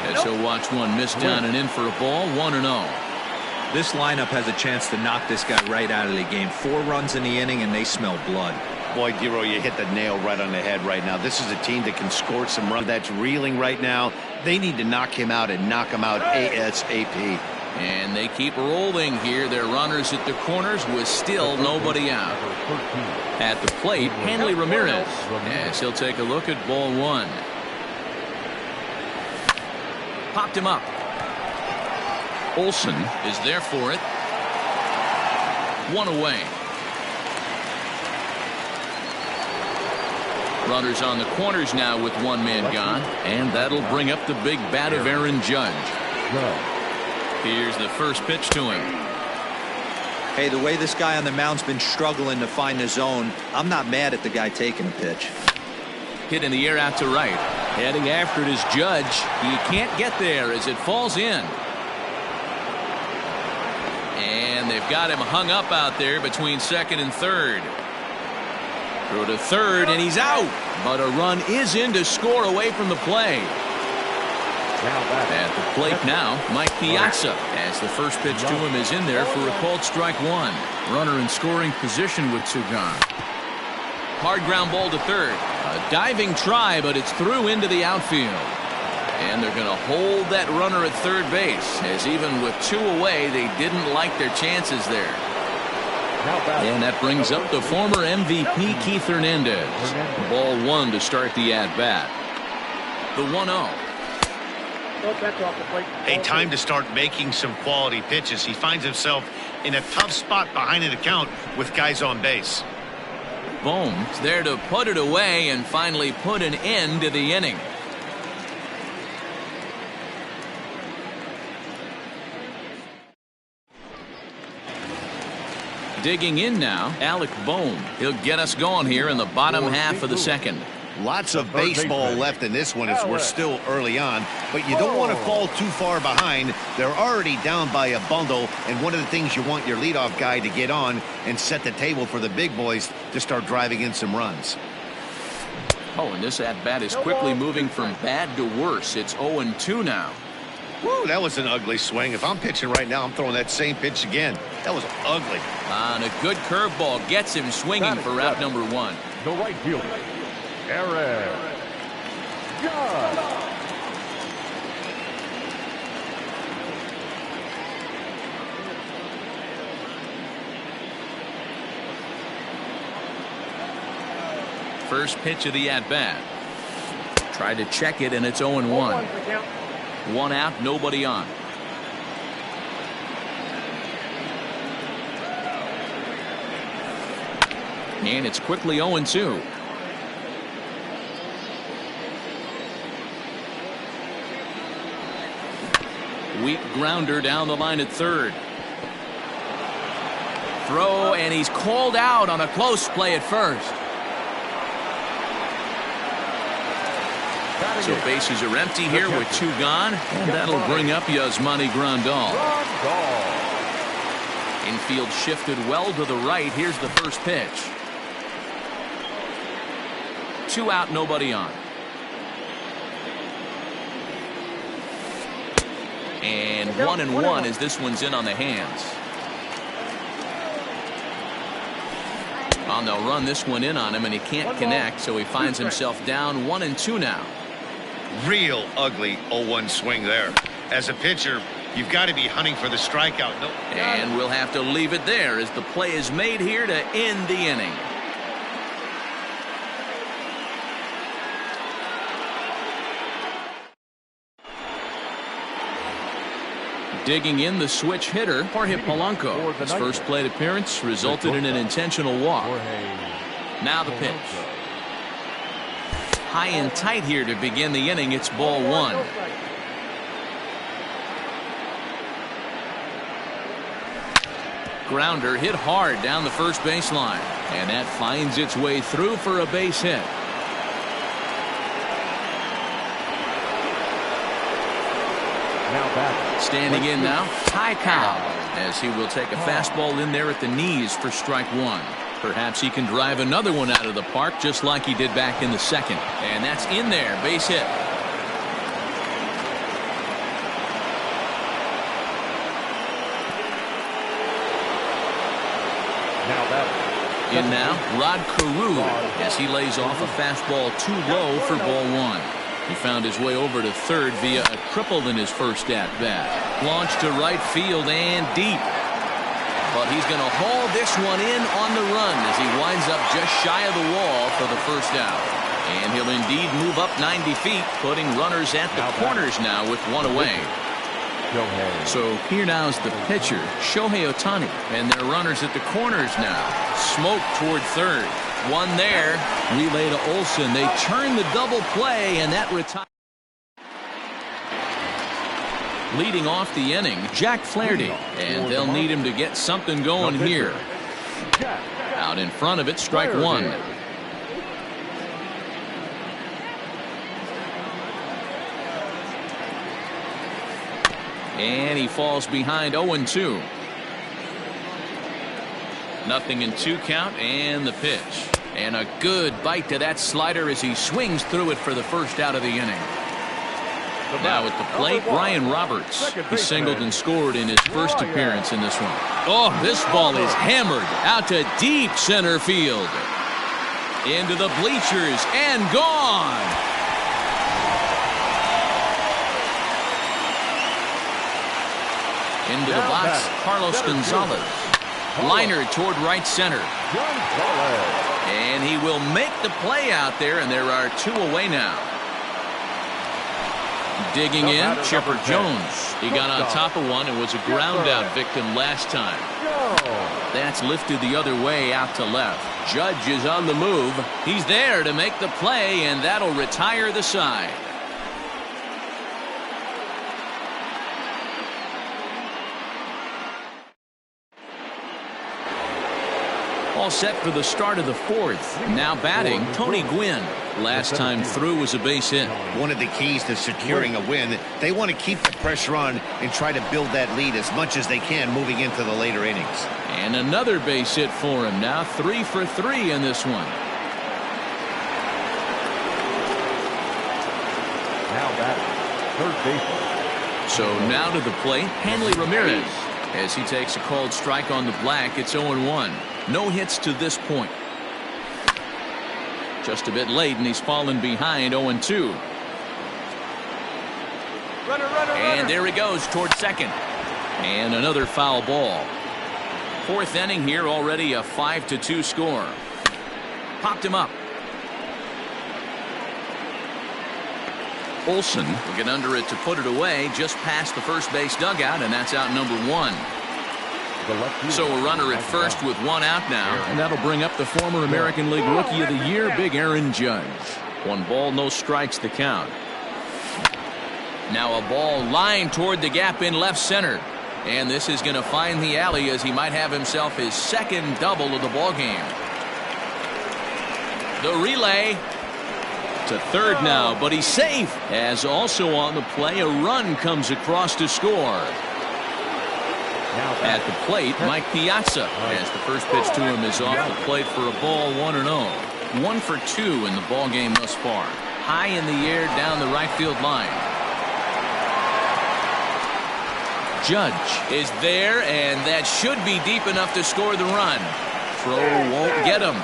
As he'll watch one miss down and in for a ball, 1-0. This lineup has a chance to knock this guy right out of the game. 4 runs in the inning, and they smell blood. Boy, Dero, you hit the nail right on the head right now. This is a team that can score some runs. That's reeling right now. They need to knock him out and knock him out ASAP. And they keep rolling here. Their runners at the corners with still nobody out. At the plate, Hanley Ramirez, as he'll take a look at ball one. Popped him up. Olson is there for it. 1 away. Runners on the corners now with 1 man gone, and that'll bring up the big bat of Aaron Judge. Here's the first pitch to him. Hey, the way this guy on the mound's been struggling to find the zone, I'm not mad at the guy taking a pitch. Hit in the air out to right. Heading after it is Judge. He can't get there as it falls in. And they've got him hung up out there between second and third. Throw to third, and he's out. But a run is in to score away from the play. At the plate now, Mike Piazza, as the first pitch to him is in there for a called strike one. Runner in scoring position with 2 gone. Hard ground ball to third. A diving try, but it's through into the outfield. And they're going to hold that runner at third base, as even with 2 away, they didn't like their chances there. And that brings up the former MVP Keith Hernandez. Ball 1 to start the at-bat. The 1-0. Hey, time to start making some quality pitches. He finds himself in a tough spot behind an account with guys on base. Bohm's there to put it away and finally put an end to the inning. Digging in now, Alec Bohm. He'll get us going here in the bottom half of the second. Lots of baseball left in this one as we're still early on, but you don't want to fall too far behind. They're already down by a bundle, and one of the things you want your leadoff guy to get on and set the table for the big boys to start driving in some runs. Oh, and this at-bat is quickly moving from bad to worse. It's 0-2 now. Woo, that was an ugly swing. If I'm pitching right now, I'm throwing that same pitch again. That was ugly. And a good curveball gets him swinging for out number 1. The right fielder, Aaron Judge. First pitch of the at-bat. Tried to check it, and it's 0-1. 1 out, nobody on. And it's quickly 0-2. Weak grounder down the line at third. Throw, and he's called out on a close play at first. So bases are empty here with 2 gone, and that'll bring up Yasmani Grandal. Infield shifted well to the right. Here's the first pitch. 2 out, nobody on. And 1-1 as this one's in on the hands. They'll run this one in on him, and he can't connect, so he finds himself down 1-2 now. Real ugly 0-1 swing there. As a pitcher, you've got to be hunting for the strikeout. No. And we'll have to leave it there as the play is made here to end the inning. Digging in, the switch hitter, Jorge Polanco. His first plate appearance resulted in an intentional walk. Now the pitch. High and tight here to begin the inning. It's ball 1. Grounder hit hard down the first baseline, and that finds its way through for a base hit. Standing in now, Ty Cobb, as he will take a fastball in there at the knees for strike 1. Perhaps he can drive another one out of the park just like he did back in the second. And that's in there, base hit. In now, Rod Carew, as he lays off a fastball too low for ball 1. He found his way over to third via a triple in his first at-bat. Launched to right field and deep. But he's going to haul this one in on the run as he winds up just shy of the wall for the first out. And he'll indeed move up 90 feet, putting runners at the corners now with 1 away. So here now is the pitcher, Shohei Ohtani, and their runners at the corners now. Smoke toward third. 1 there. Relay to Olsen. They turn the double play, and that retires. Leading off the inning, Jack Flaherty, and they'll need him to get something going here. Out in front of it, strike 1. And he falls behind 0-2. Nothing in 2 count, and the pitch. And a good bite to that slider as he swings through it for the first out of the inning. Now at the plate, Ryan Roberts. He singled and scored in his first appearance in this one. Oh, this ball is hammered out to deep center field. Into the bleachers and gone. Into the box, Carlos Gonzalez. Liner toward right center. And he will make the play out there, and there are 2 away now. Digging in, Chipper Jones. He got on top of one and was a ground out victim last time. That's lifted the other way out to left. Judge is on the move. He's there to make the play, and that'll retire the side. All set for the start of the 4th. Now batting, Tony Gwynn. Last time through was a base hit. One of the keys to securing a win, they want to keep the pressure on and try to build that lead as much as they can moving into the later innings. And another base hit for him. Now 3 for 3 in this one. Now batting, third baseman. So now to the plate, Hanley Ramirez. As he takes a called strike on the black, it's 0-1. No hits to this point. Just a bit late, and he's fallen behind 0-2. And there he goes toward second. And another foul ball. 4th inning here, already a 5-2 score. Popped him up. Olsen will get under it to put it away just past the first base dugout, and that's out number 1. So a runner at first with 1 out now, and that'll bring up the former American League Rookie of the Year, Big Aaron Judge. 1 ball, no strikes the count. Now a ball lined toward the gap in left center, and this is going to find the alley as he might have himself his second double of the ball game. The relay to third now, but he's safe, as also on the play a run comes across to score. At the plate, Mike Piazza, as the first pitch to him is off the plate for a ball, 1-0. 1 for 2 in the ball game thus far. High in the air down the right field line. Judge is there, and that should be deep enough to score the run. Throw won't get him.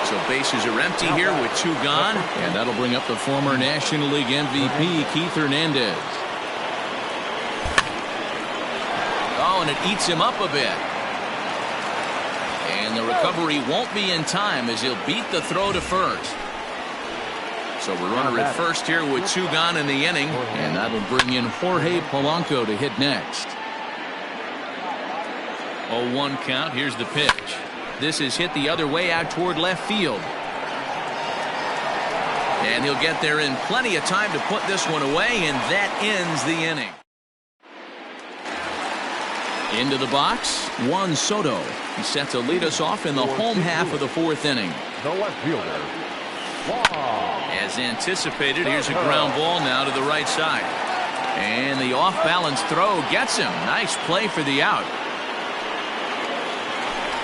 So bases are empty here with 2 gone, and that'll bring up the former National League MVP, Keith Hernandez. Oh, and it eats him up a bit. And the recovery won't be in time as he'll beat the throw to first. So we're runner at first here with 2 gone in the inning, and that'll bring in Jorge Polanco to hit next. 0-1 count. Here's the pitch. This is hit the other way out toward left field. And he'll get there in plenty of time to put this one away, and that ends the inning. Into the box, Juan Soto. He's set to lead us off in the home half of the 4th inning. The left fielder. As anticipated, here's a ground ball now to the right side. And the off-balance throw gets him. Nice play for the out.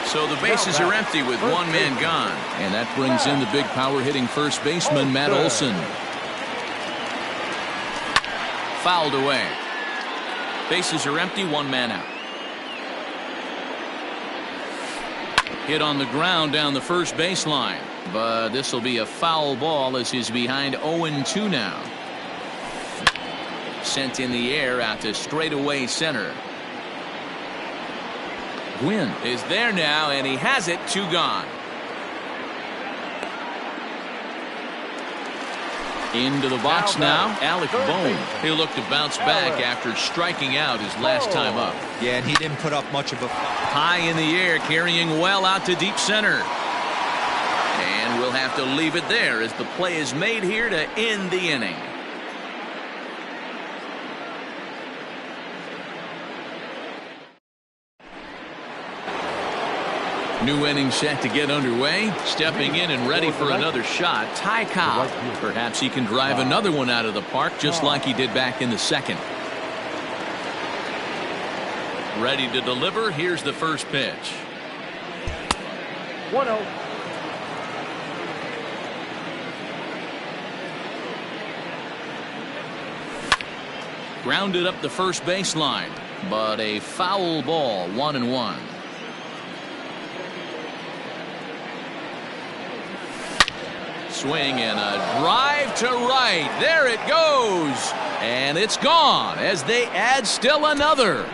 So the bases are empty with 1 man gone. And that brings in the big power-hitting first baseman, Matt Olson. Fouled away. Bases are empty, 1 man out. Hit on the ground down the first baseline. But this will be a foul ball as he's behind 0-2 now. Sent in the air out to straightaway center. Gwynn is there now, and he has it. 2 gone. Into the box now, Alec Bohm. He'll look to bounce back after striking out his last time up. Yeah, and he didn't put up much of a... High in the air, carrying well out to deep center. And we'll have to leave it there as the play is made here to end the inning. New inning set to get underway. Stepping in and ready for another shot, Ty Cobb. Perhaps he can drive another one out of the park just like he did back in the 2nd. Ready to deliver. Here's the first pitch. 1-0. Grounded up the first baseline, but a foul ball, 1-1. Swing and a drive to right. There it goes. And it's gone as they add still another.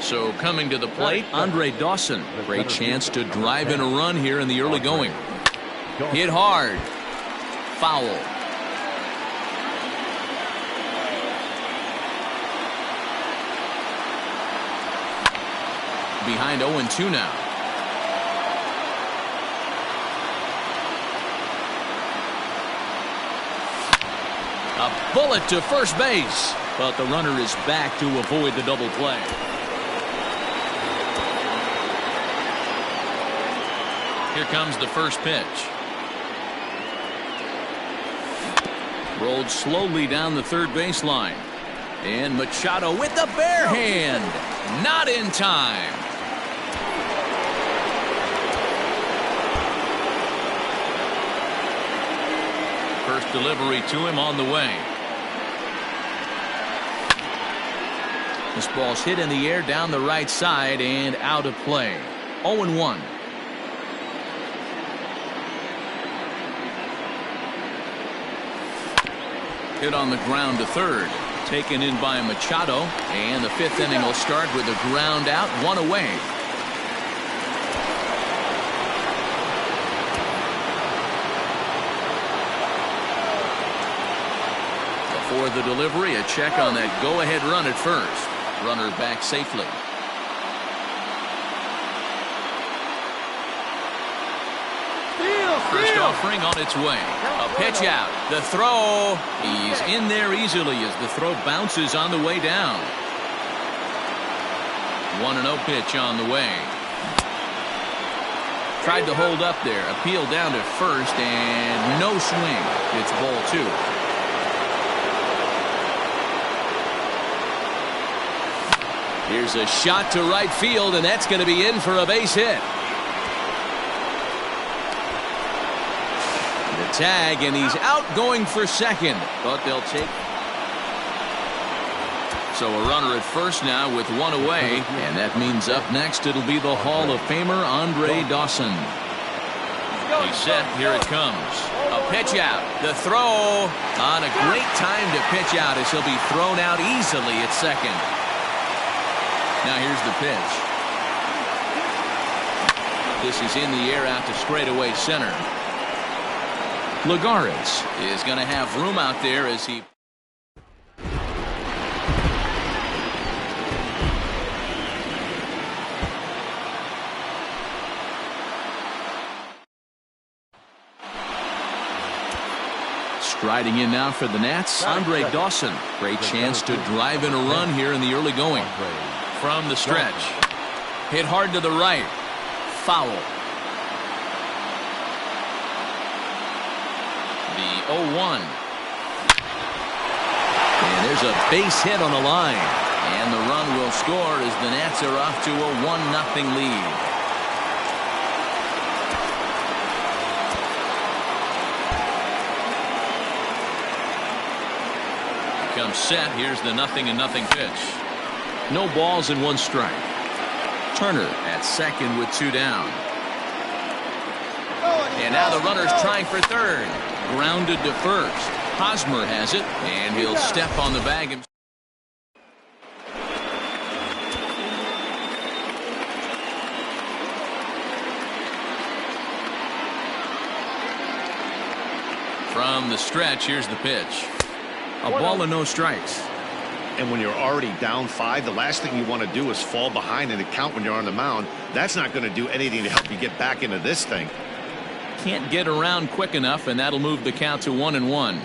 So coming to the plate, Andre Dawson. Great chance to drive in a run here in the early going. Hit hard. Foul. Behind 0-2 now. A bullet to first base, but the runner is back to avoid the double play. Here comes the first pitch. Rolled slowly down the third baseline. And Machado with the bare hand. Not in time. First delivery to him on the way. This ball's hit in the air down the right side and out of play. 0-1. Hit on the ground to third. Taken in by Machado. And the fifth inning will start with a ground out, one away. Before the delivery, a check on that go-ahead run at first. Runner back safely. First offering on its way. A pitch out. The throw. He's in there easily as the throw bounces on the way down. 1-0 pitch on the way. Tried to hold up there. Appeal down to first and no swing. It's ball 2. Here's a shot to right field, and that's going to be in for a base hit. Tag, and he's out going for second, but they'll take. So a runner at first now with one away, and that means up next it'll be the Hall of Famer Andre Dawson. He's set. Here it comes. A pitch out. The throw on a great time to pitch out as he'll be thrown out easily at second. Now here's the pitch. This is in the air out to straightaway center. Lagares is going to have room out there as he. Striding in now for the Nats, Andre Dawson. Great chance to drive in a run here in the early going. From the stretch. Hit hard to the right. Foul. The 0-1. And there's a base hit on the line. And the run will score as the Nats are off to a 1-0 lead. Comes set. Here's the 0-0 pitch. No balls and 1 strike. Turner at second with 2 down. And now the runner's trying for third. Grounded to first. Hosmer has it, and he'll step on the bag himself. From the stretch, here's the pitch. A ball and no strikes. And when you're already down 5, the last thing you want to do is fall behind in the count when you're on the mound. That's not going to do anything to help you get back into this thing. Can't get around quick enough, and that'll move the count to 1-1.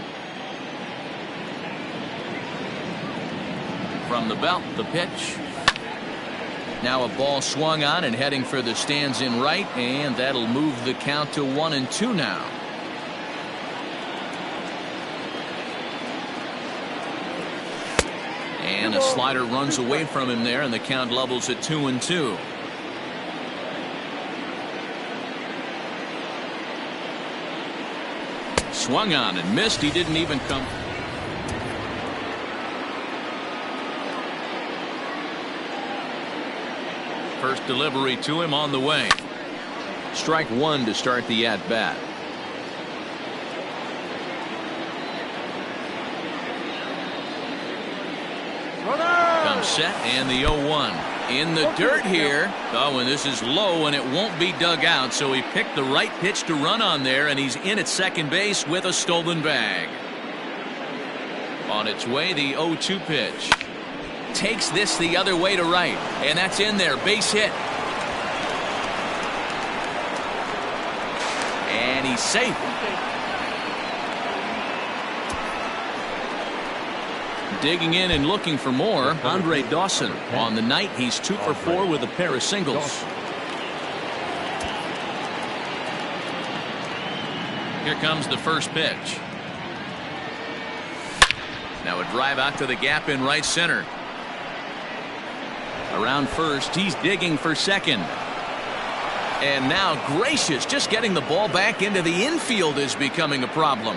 From the belt, the pitch. Now a ball swung on and heading for the stands in right, and that'll move the count to 1-2 now. And a slider runs away from him there, and the count levels at 2-2. Swung on and missed. He didn't even come. First delivery to him on the way. Strike 1 to start the at-bat. Comes set and the 0-1. In the dirt here. Oh, and this is low, and it won't be dug out, so he picked the right pitch to run on there, and he's in at second base with a stolen bag. On its way, the 0-2 pitch. Takes this the other way to right, and that's in there. Base hit. And he's safe. Digging in and looking for more, Andre Dawson. On the night, he's 2 for 4 with a pair of singles. Here comes the first pitch. Now a drive out to the gap in right center. Around first, he's digging for second. And now Gracious, just getting the ball back into the infield is becoming a problem.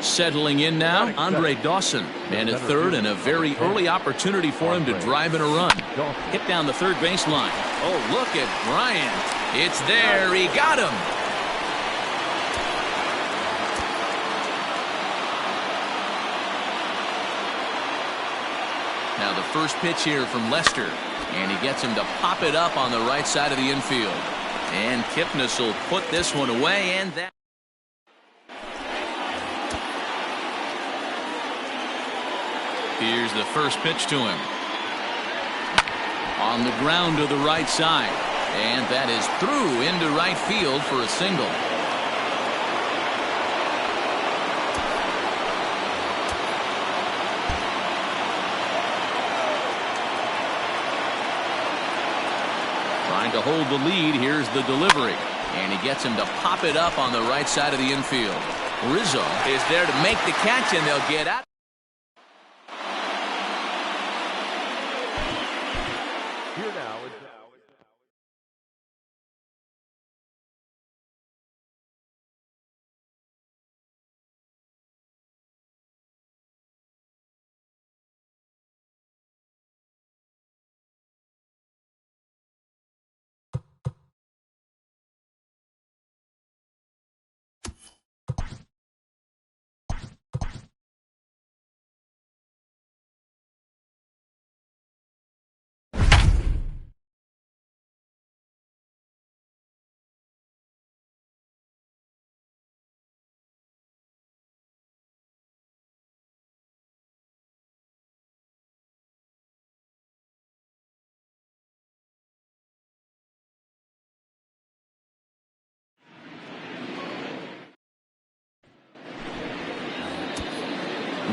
Settling in now, Andre Dawson. And a third and a very early opportunity for him to drive in a run. Hit down the third baseline. Oh, look at Bryant. It's there. He got him. Now the first pitch here from Lester. And he gets him to pop it up on the right side of the infield. And Kipnis will put this one away, and that. Here's the first pitch to him. On the ground to the right side. And that is through into right field for a single. Trying to hold the lead. Here's the delivery. And he gets him to pop it up on the right side of the infield. Rizzo is there to make the catch, and they'll get out. Here now is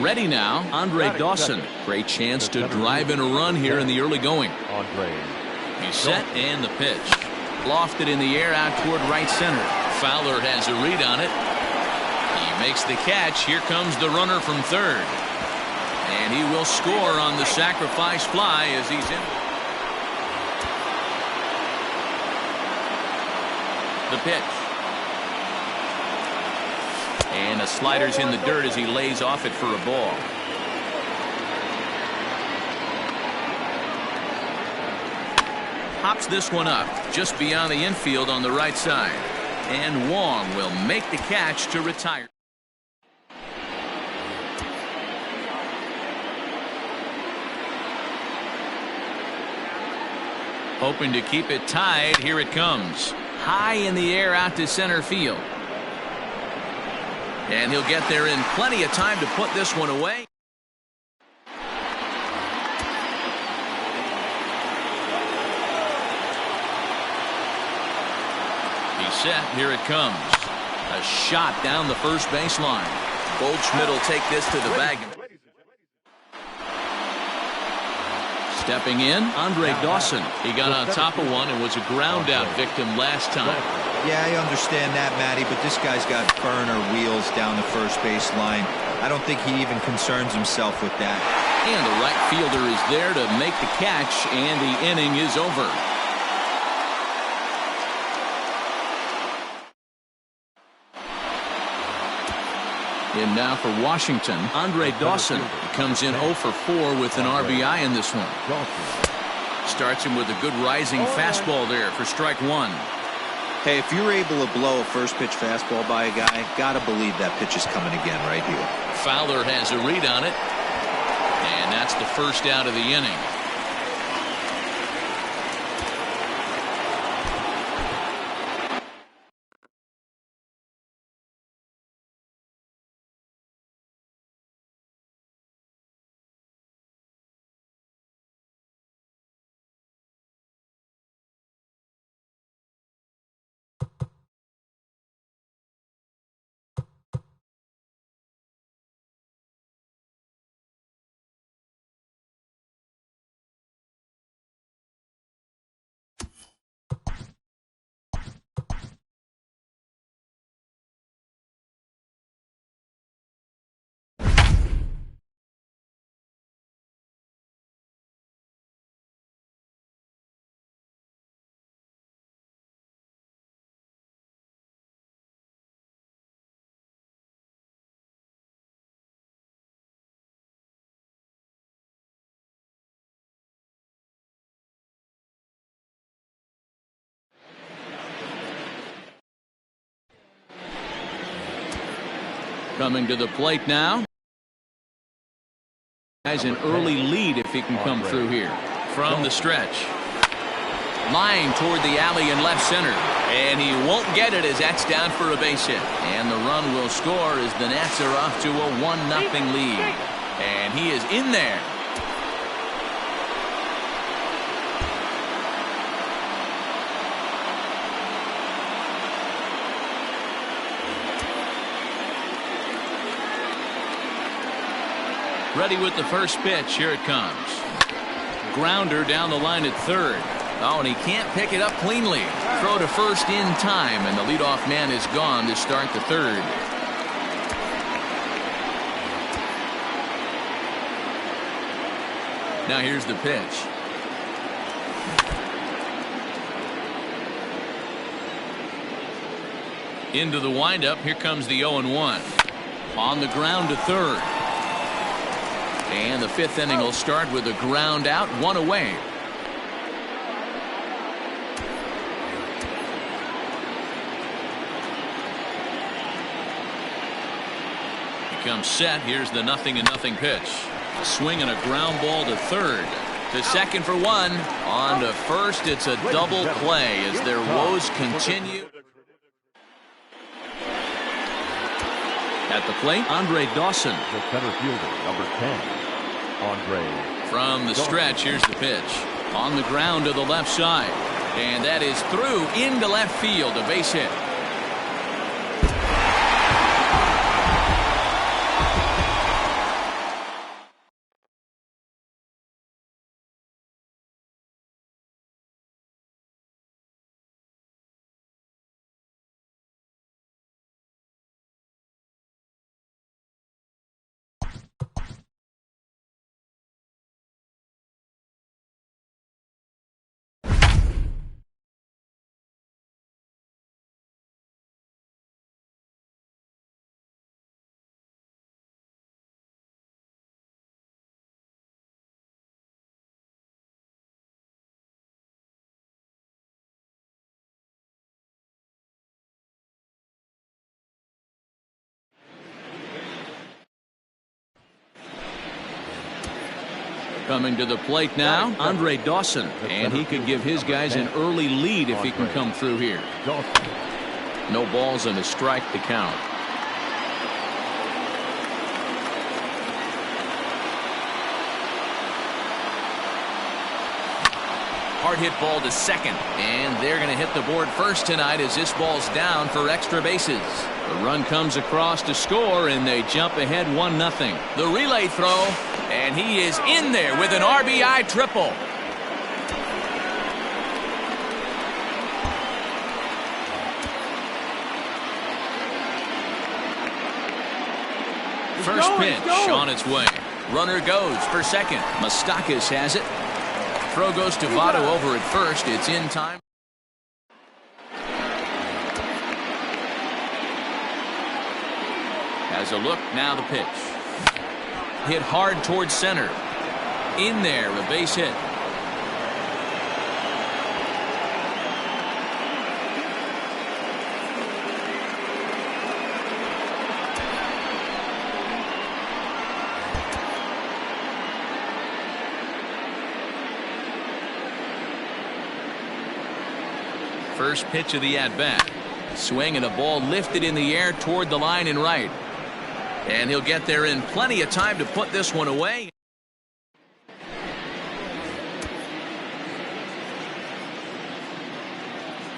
ready now, Andre Dawson. Great chance to drive in a run here in the early going. Andre. He's set, and the pitch. Lofted in the air out toward right center. Fowler has a read on it. He makes the catch. Here comes the runner from third. And he will score on the sacrifice fly as he's in. The pitch. And a slider's in the dirt as he lays off it for a ball. Pops this one up just beyond the infield on the right side. And Wong will make the catch to retire. Hoping to keep it tied. Here it comes. High in the air out to center field. And he'll get there in plenty of time to put this one away. He's set. Here it comes. A shot down the first baseline. Goldschmidt will take this to the bag. Stepping in, Andre Dawson. He got on top of one and was a ground out victim last time. Yeah, I understand that, Matty, but this guy's got burner wheels down the first baseline. I don't think he even concerns himself with that. And the right fielder is there to make the catch, and the inning is over. In now for Washington, Andre Dawson. He comes in 0 for 4 with an RBI in this one. Starts him with a good rising fastball there for strike one. Hey, if you're able to blow a first pitch fastball by a guy, gotta believe that pitch is coming again right here. Fowler has a read on it. And that's the first out of the inning. Coming to the plate now. Has an early lead if he can come through here. From the stretch. Line toward the alley in left center. And he won't get it as that's down for a base hit. And the run will score as the Nats are off to a 1-0 lead. And he is in there. Ready with the first pitch. Here it comes. Grounder down the line at third. Oh, and he can't pick it up cleanly. Throw to first in time, and the leadoff man is gone to start the third. Now here's the pitch. Into the windup. Here comes the 0-1. On the ground to third. And the fifth inning will start with a ground out, one away. Comes set. Here's the 0-0 pitch. A swing and a ground ball to third. To second for one. On to first. It's a double play as their woes continue. At the plate, Andre Dawson. The center fielder, number 10, Andre. From the stretch, here's the pitch. On the ground to the left side. And that is through into left field. A base hit. Coming to the plate now, Andre Dawson. And he could give his guys an early lead if he can come through here. No balls and a strike to count. Hard hit ball to second. And they're going to hit the board first tonight as this ball's down for extra bases. The run comes across to score, and they jump ahead 1-0. The relay throw, and he is in there with an RBI triple. First pitch on its way. Runner goes for second. Moustakas has it. Throw goes to Votto over at first. It's in time. Has a look. Now the pitch. Hit hard towards center. In there, a base hit. First pitch of the at-bat. Swing and a ball lifted in the air toward the line and right. And he'll get there in plenty of time to put this one away.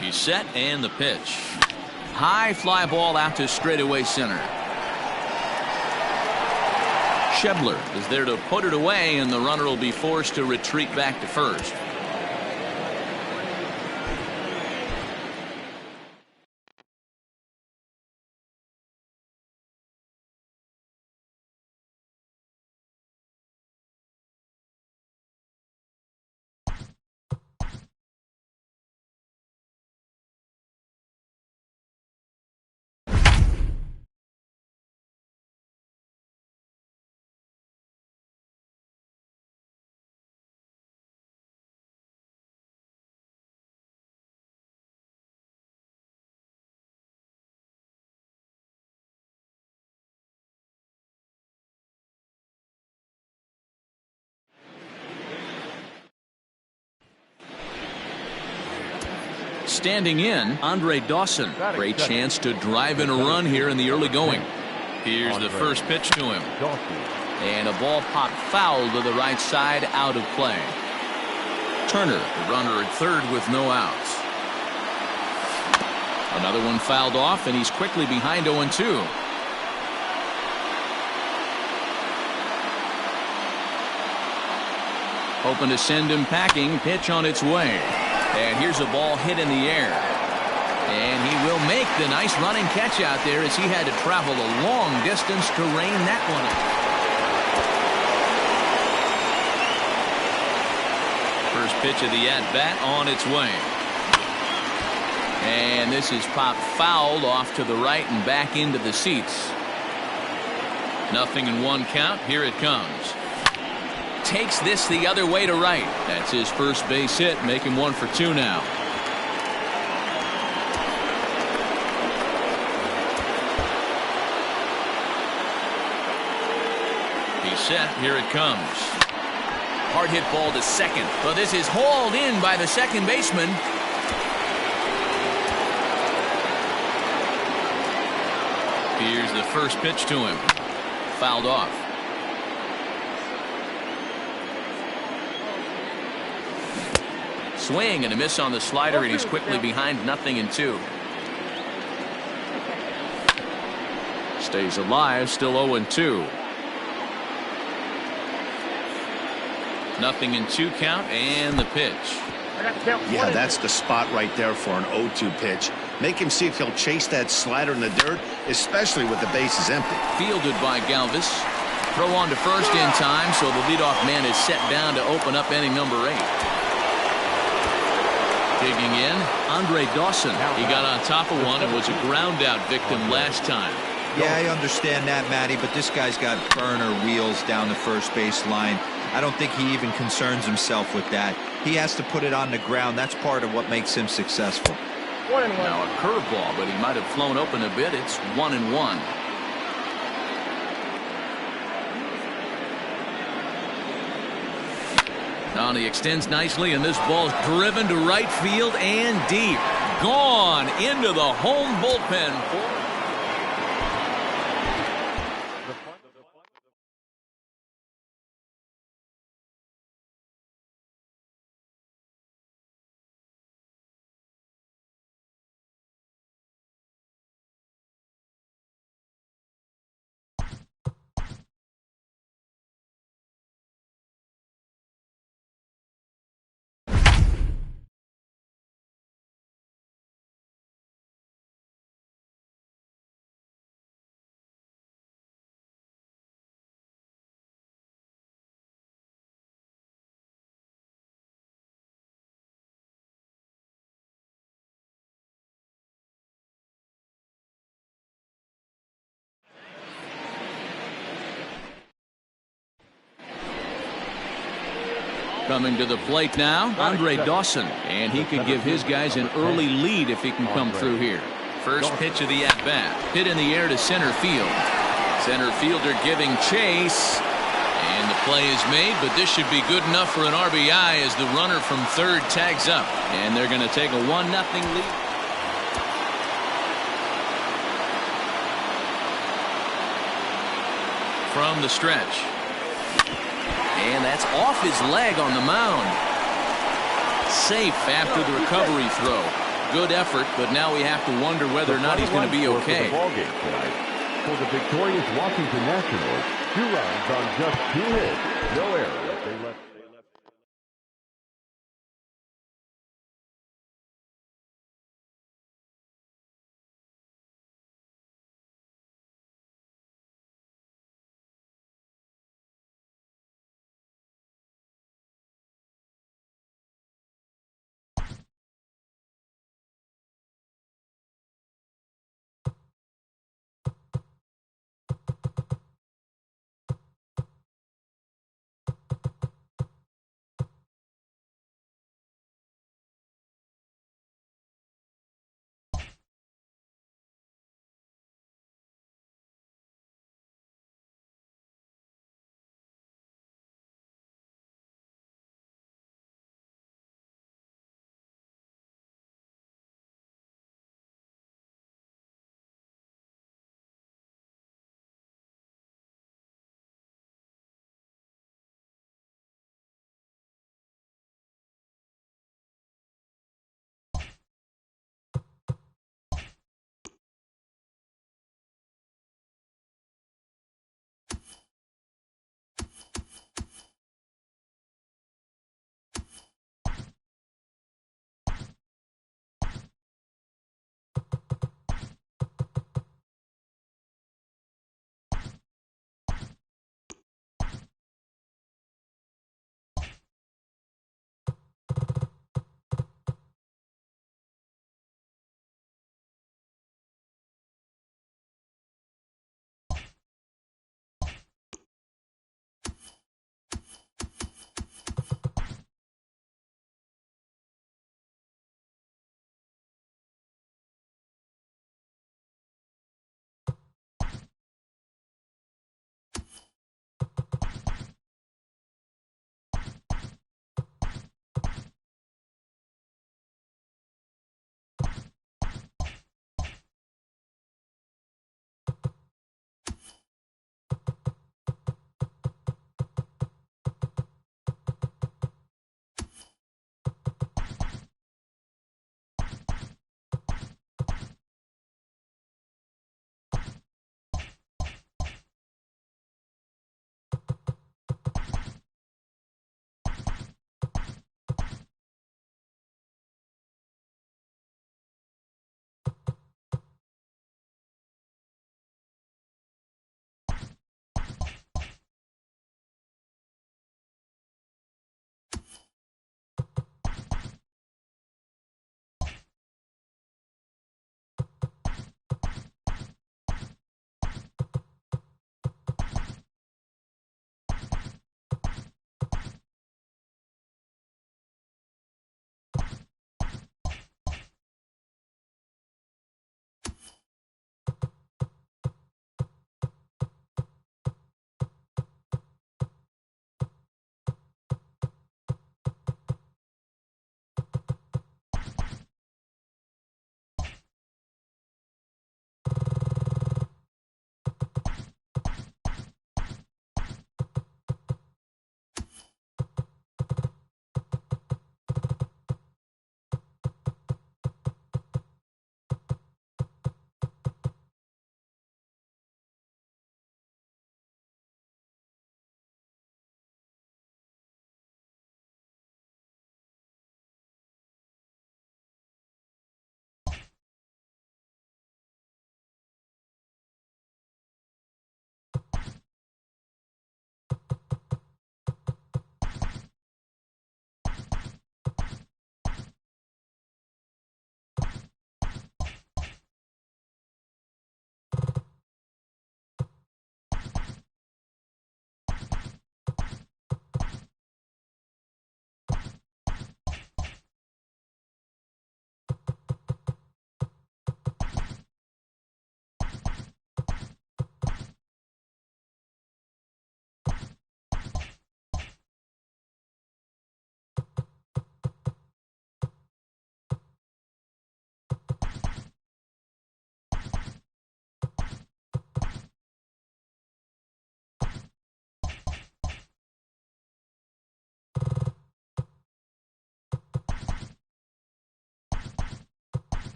He's set and the pitch. High fly ball out to straightaway center. Schebler is there to put it away, and the runner will be forced to retreat back to first. Standing in, Andre Dawson. Great chance to drive in a run here in the early going. Here's the first pitch to him. And a ball popped foul to the right side, out of play. Turner, the runner at third with no outs. Another one fouled off, and he's quickly behind 0-2. Hoping to send him packing. Pitch on its way. And here's a ball hit in the air. And he will make the nice running catch out there as he had to travel a long distance to rein that one in. First pitch of the at-bat on its way. And this is popped fouled off to the right and back into the seats. 0-1 count. Here it comes. Takes this the other way to right. That's his first base hit, make him 1 for 2 now. He's set. Here it comes. Hard hit ball to second, but this is hauled in by the second baseman. Here's the first pitch to him. Fouled off. Swing and a miss on the slider, and he's quickly behind 0-2. Stays alive, still 0-2. 0-2 count, and the pitch. Yeah, that's the spot right there for an 0-2 pitch. Make him see if he'll chase that slider in the dirt, especially with the bases empty. Fielded by Galvis. Throw on to first in time, so the leadoff man is set down to open up inning number 8. Digging in, Andre Dawson. He got on top of one and was a ground out victim last time. Yeah, I understand that, Matty, but this guy's got burner wheels down the first base line. I don't think he even concerns himself with that. He has to put it on the ground. That's part of what makes him successful. 1-1. Now a curveball, but he might have flown open a bit. It's 1-1. Now he extends nicely, and this ball's driven to right field and deep. Gone into the home bullpen. Coming to the plate now, Andre Dawson, and he could give his guys an early lead if he can come through here. First pitch of the at-bat, hit in the air to center field. Center fielder giving chase, and the play is made, but this should be good enough for an RBI as the runner from third tags up, and they're going to take a 1-0 lead. From the stretch. And that's off his leg on the mound. Safe after the recovery throw. Good effort, but now we have to wonder whether or not he's going to be okay. For the victorious Washington Nationals, 2 runs on just 2 hits. No errors. They left.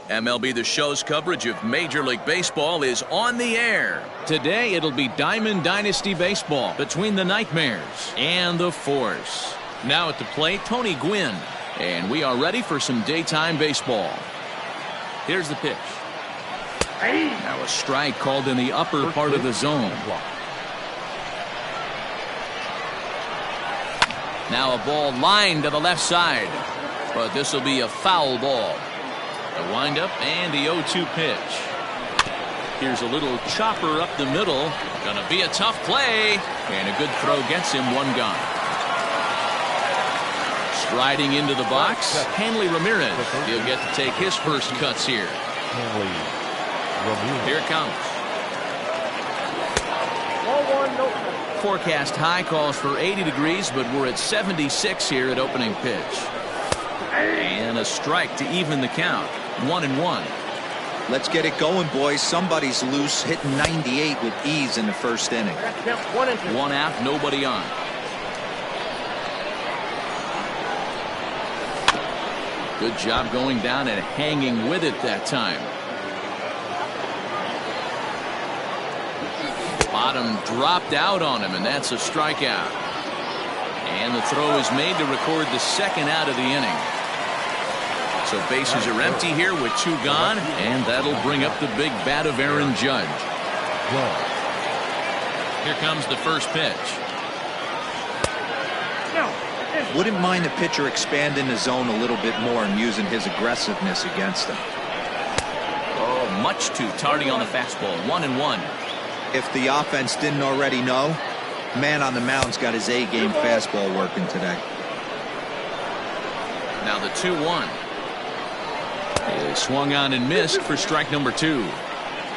MLB The Show's coverage of Major League Baseball is on the air. Today it'll be Diamond Dynasty Baseball between the Nightmares and the Force. Now at the plate, Tony Gwynn. And we are ready for some daytime baseball. Here's the pitch. Now a strike called in the upper part of the zone. Now a ball lined to the left side. But this will be a foul ball. The windup and the 0-2 pitch. Here's a little chopper up the middle. Gonna be a tough play. And a good throw gets him one gone. Striding into the box, Hanley Ramirez. He'll get to take his first cuts here. Here it comes. 1-1, no. Forecast high calls for 80 degrees, but we're at 76 here at opening pitch. And a strike to even the count. 1-1. Let's get it going, boys. Somebody's loose, hitting 98 with ease in the first inning. Count 1-2. One out, nobody on. Good job going down and hanging with it that time. Bottom dropped out on him, and that's a strikeout. And the throw is made to record the second out of the inning. So bases are empty here with two gone, and that'll bring up the big bat of Aaron Judge. Here comes the first pitch. Wouldn't mind the pitcher expanding the zone a little bit more and using his aggressiveness against him. Oh, much too tardy on the fastball. 1-1. If the offense didn't already know, man on the mound's got his A-game fastball working today. Now the 2-1. He swung on and missed for strike number 2.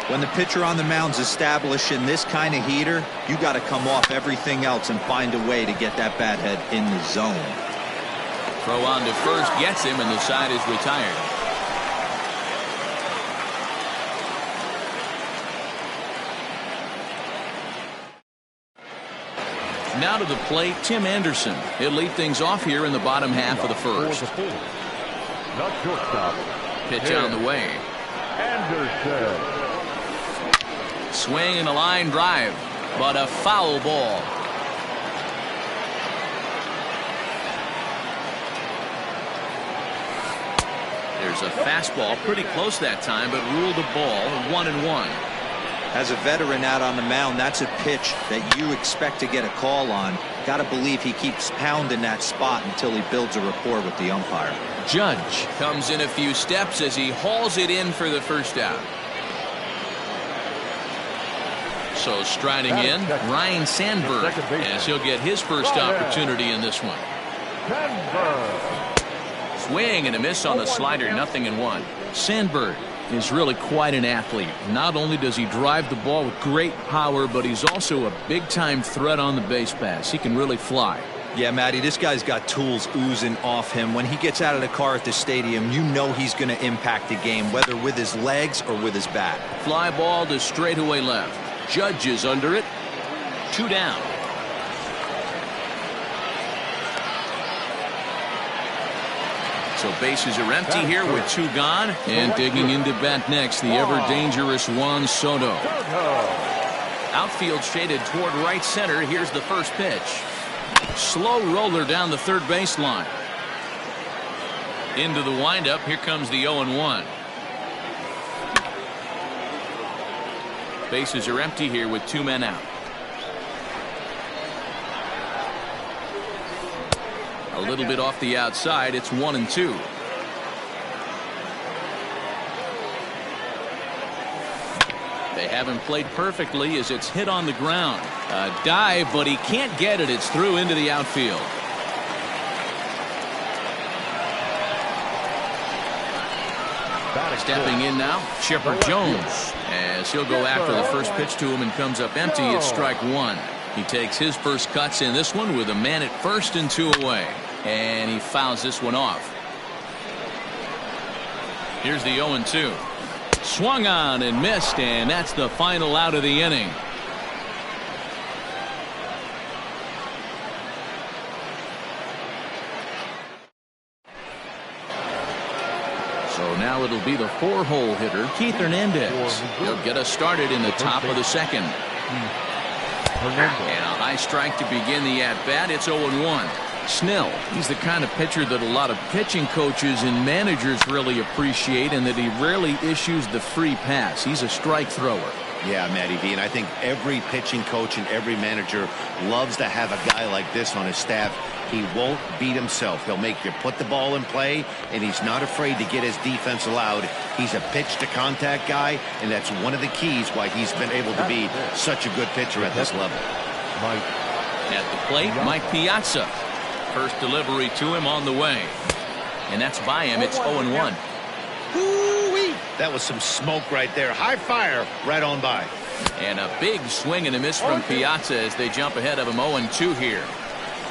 When the pitcher on the mound's establishing this kind of heater, you got to come off everything else and find a way to get that bat head in the zone. Throw on to first gets him, and the side is retired. Now to the plate, Tim Anderson. He'll lead things off here in the bottom half of the first. Not shortstop. Pitch on the way. Anderson. Swing and a line drive, but a foul ball. There's a fastball pretty close that time, but ruled a ball. 1-1. As a veteran out on the mound, that's a pitch that you expect to get a call on. Got to believe he keeps pounding that spot until he builds a rapport with the umpire. Judge comes in a few steps as he hauls it in for the first out. So striding in, Ryne Sandberg, as he'll get his first opportunity in this one. Swing and a miss on the slider, 0-1. Sandberg is really quite an athlete. Not only does he drive the ball with great power, but he's also a big-time threat on the base pass. He can really fly. Yeah, Matty, this guy's got tools oozing off him. When he gets out of the car at the stadium, you know he's going to impact the game, whether with his legs or with his bat. Fly ball to straightaway left. Judge is under it. 2 down. So bases are empty here with 2 gone. And digging into bat next, the ever-dangerous Juan Soto. Outfield shaded toward right center. Here's the first pitch. Slow roller down the third baseline. Into the windup. Here comes the 0-1. Bases are empty here with 2 men out. A little bit off the outside. It's 1-2. They haven't played perfectly as it's hit on the ground. A dive, but he can't get it. It's through into the outfield. Stepping in now, Chipper Jones, as he'll go after the first pitch to him and comes up empty. It's strike 1. He takes his first cuts in this one with a man at first and 2 away. And he fouls this one off. Here's the 0-2. Swung on and missed, and that's the final out of the inning. So now it'll be the 4-hole hitter, Keith Hernandez. He'll get us started in the top of the second. And a high strike to begin the at-bat. It's 0-1. Snell, he's the kind of pitcher that a lot of pitching coaches and managers really appreciate, and that he rarely issues the free pass. He's a strike thrower. Yeah, Matty V, and I think every pitching coach and every manager loves to have a guy like this on his staff. He won't beat himself. He'll make you put the ball in play, and he's not afraid to get his defense allowed. He's a pitch-to-contact guy, and that's one of the keys why he's been able to be such a good pitcher at this level. At the plate, Mike Piazza. First delivery to him on the way. And that's by him. It's 0-1. Ooh-wee. That was some smoke right there. High fire right on by. And a big swing and a miss from Piazza as they jump ahead of him 0-2 here.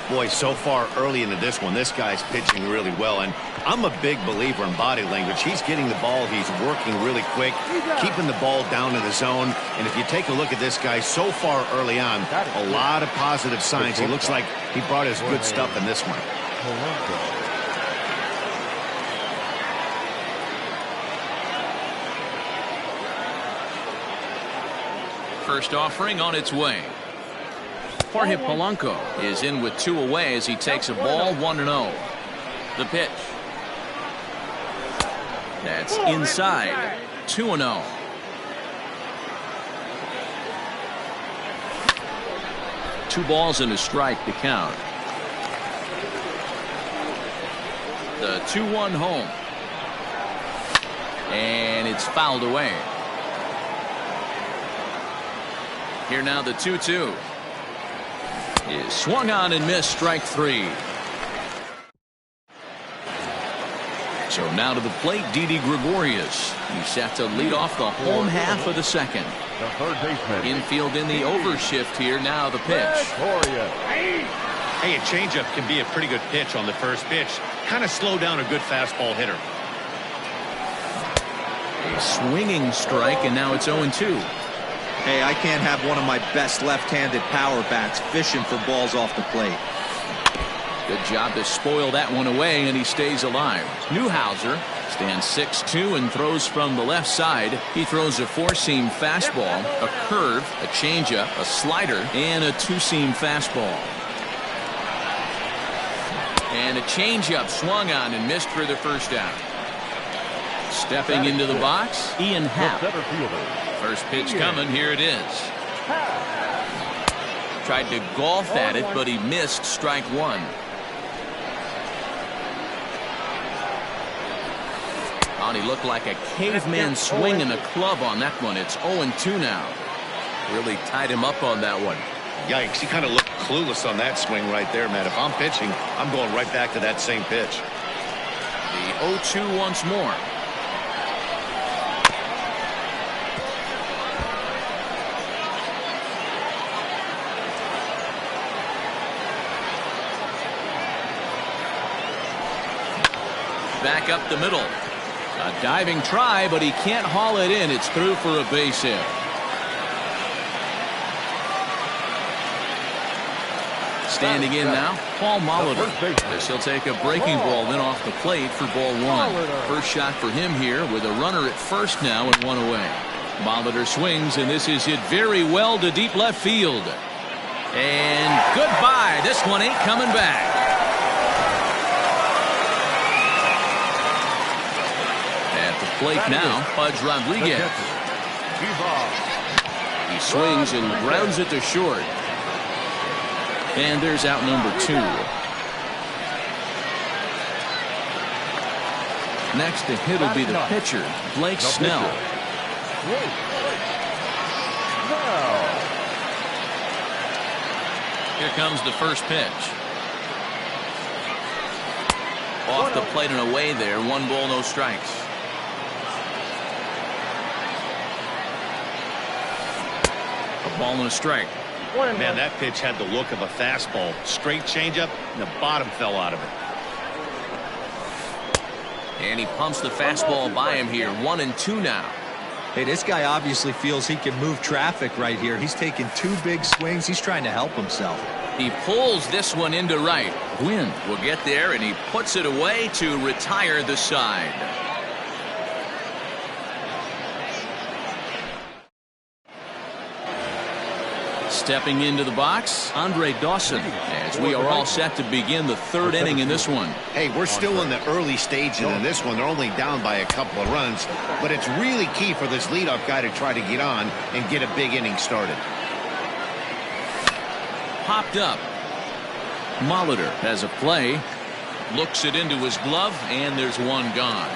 Boy, so far early into this one, this guy's pitching really well, and I'm a big believer in body language. He's getting the ball, he's working really quick, keeping the ball down in the zone, and if you take a look at this guy so far early on, a lot of positive signs. He looks like he brought his good stuff in this one. First offering on its way. Jorge Polanco is in with 2 away as he takes a ball 1-0. The pitch. That's inside. 2-0. Two balls and a strike to count. The 2-1 home. And it's fouled away. Here now the 2-2. Is swung on and missed, strike 3. So now to the plate, Didi Gregorius. He's set to lead off the home half of the second. The third baseman. Infield in the overshift here. Now the pitch. Hey, a changeup can be a pretty good pitch on the first pitch. Kind of slow down a good fastball hitter. A swinging strike, and now it's 0-2. Hey, I can't have one of my best left-handed power bats fishing for balls off the plate. Good job to spoil that one away, and he stays alive. Newhouser stands 6'2" and throws from the left side. He throws a 4-seam fastball, a curve, a changeup, a slider, and a 2-seam fastball. And a changeup swung on and missed for the first out. Stepping into the box, Ian Happ. First pitch coming. Here it is. Tried to golf at it, but he missed, strike 1. Oh, he looked like a caveman swinging a club on that one. It's 0-2 now. Really tied him up on that one. Yikes, he kind of looked clueless on that swing right there, man. If I'm pitching, I'm going right back to that same pitch. The 0-2 once more. Back up the middle. A diving try, but he can't haul it in. It's through for a base hit. Standing in now, Paul Molitor. This he'll take a breaking ball then off the plate for ball 1. First shot for him here with a runner at first now and 1 away. Molitor swings, and this is hit very well to deep left field. And goodbye. This one ain't coming back. Plate now, Pudge Rodriguez. He swings and grounds it to short. And there's out number 2. Next to hit will be the pitcher, Blake Snell. Here comes the first pitch. Off the plate and away there. 1 ball, no strikes. A ball and a strike. Man, that pitch had the look of a fastball. Straight changeup, and the bottom fell out of it. And he pumps the fastball by him here. 1-2 now. Hey, this guy obviously feels he can move traffic right here. He's taking 2 big swings. He's trying to help himself. He pulls this one into right. Gwynn will get there, and he puts it away to retire the side. Stepping into the box, Andre Dawson, as we are all set to begin the third inning in this one. Hey, we're still in the early stages in this one. They're only down by a couple of runs, but it's really key for this leadoff guy to try to get on and get a big inning started. Popped up. Molitor has a play. Looks it into his glove, and there's one gone.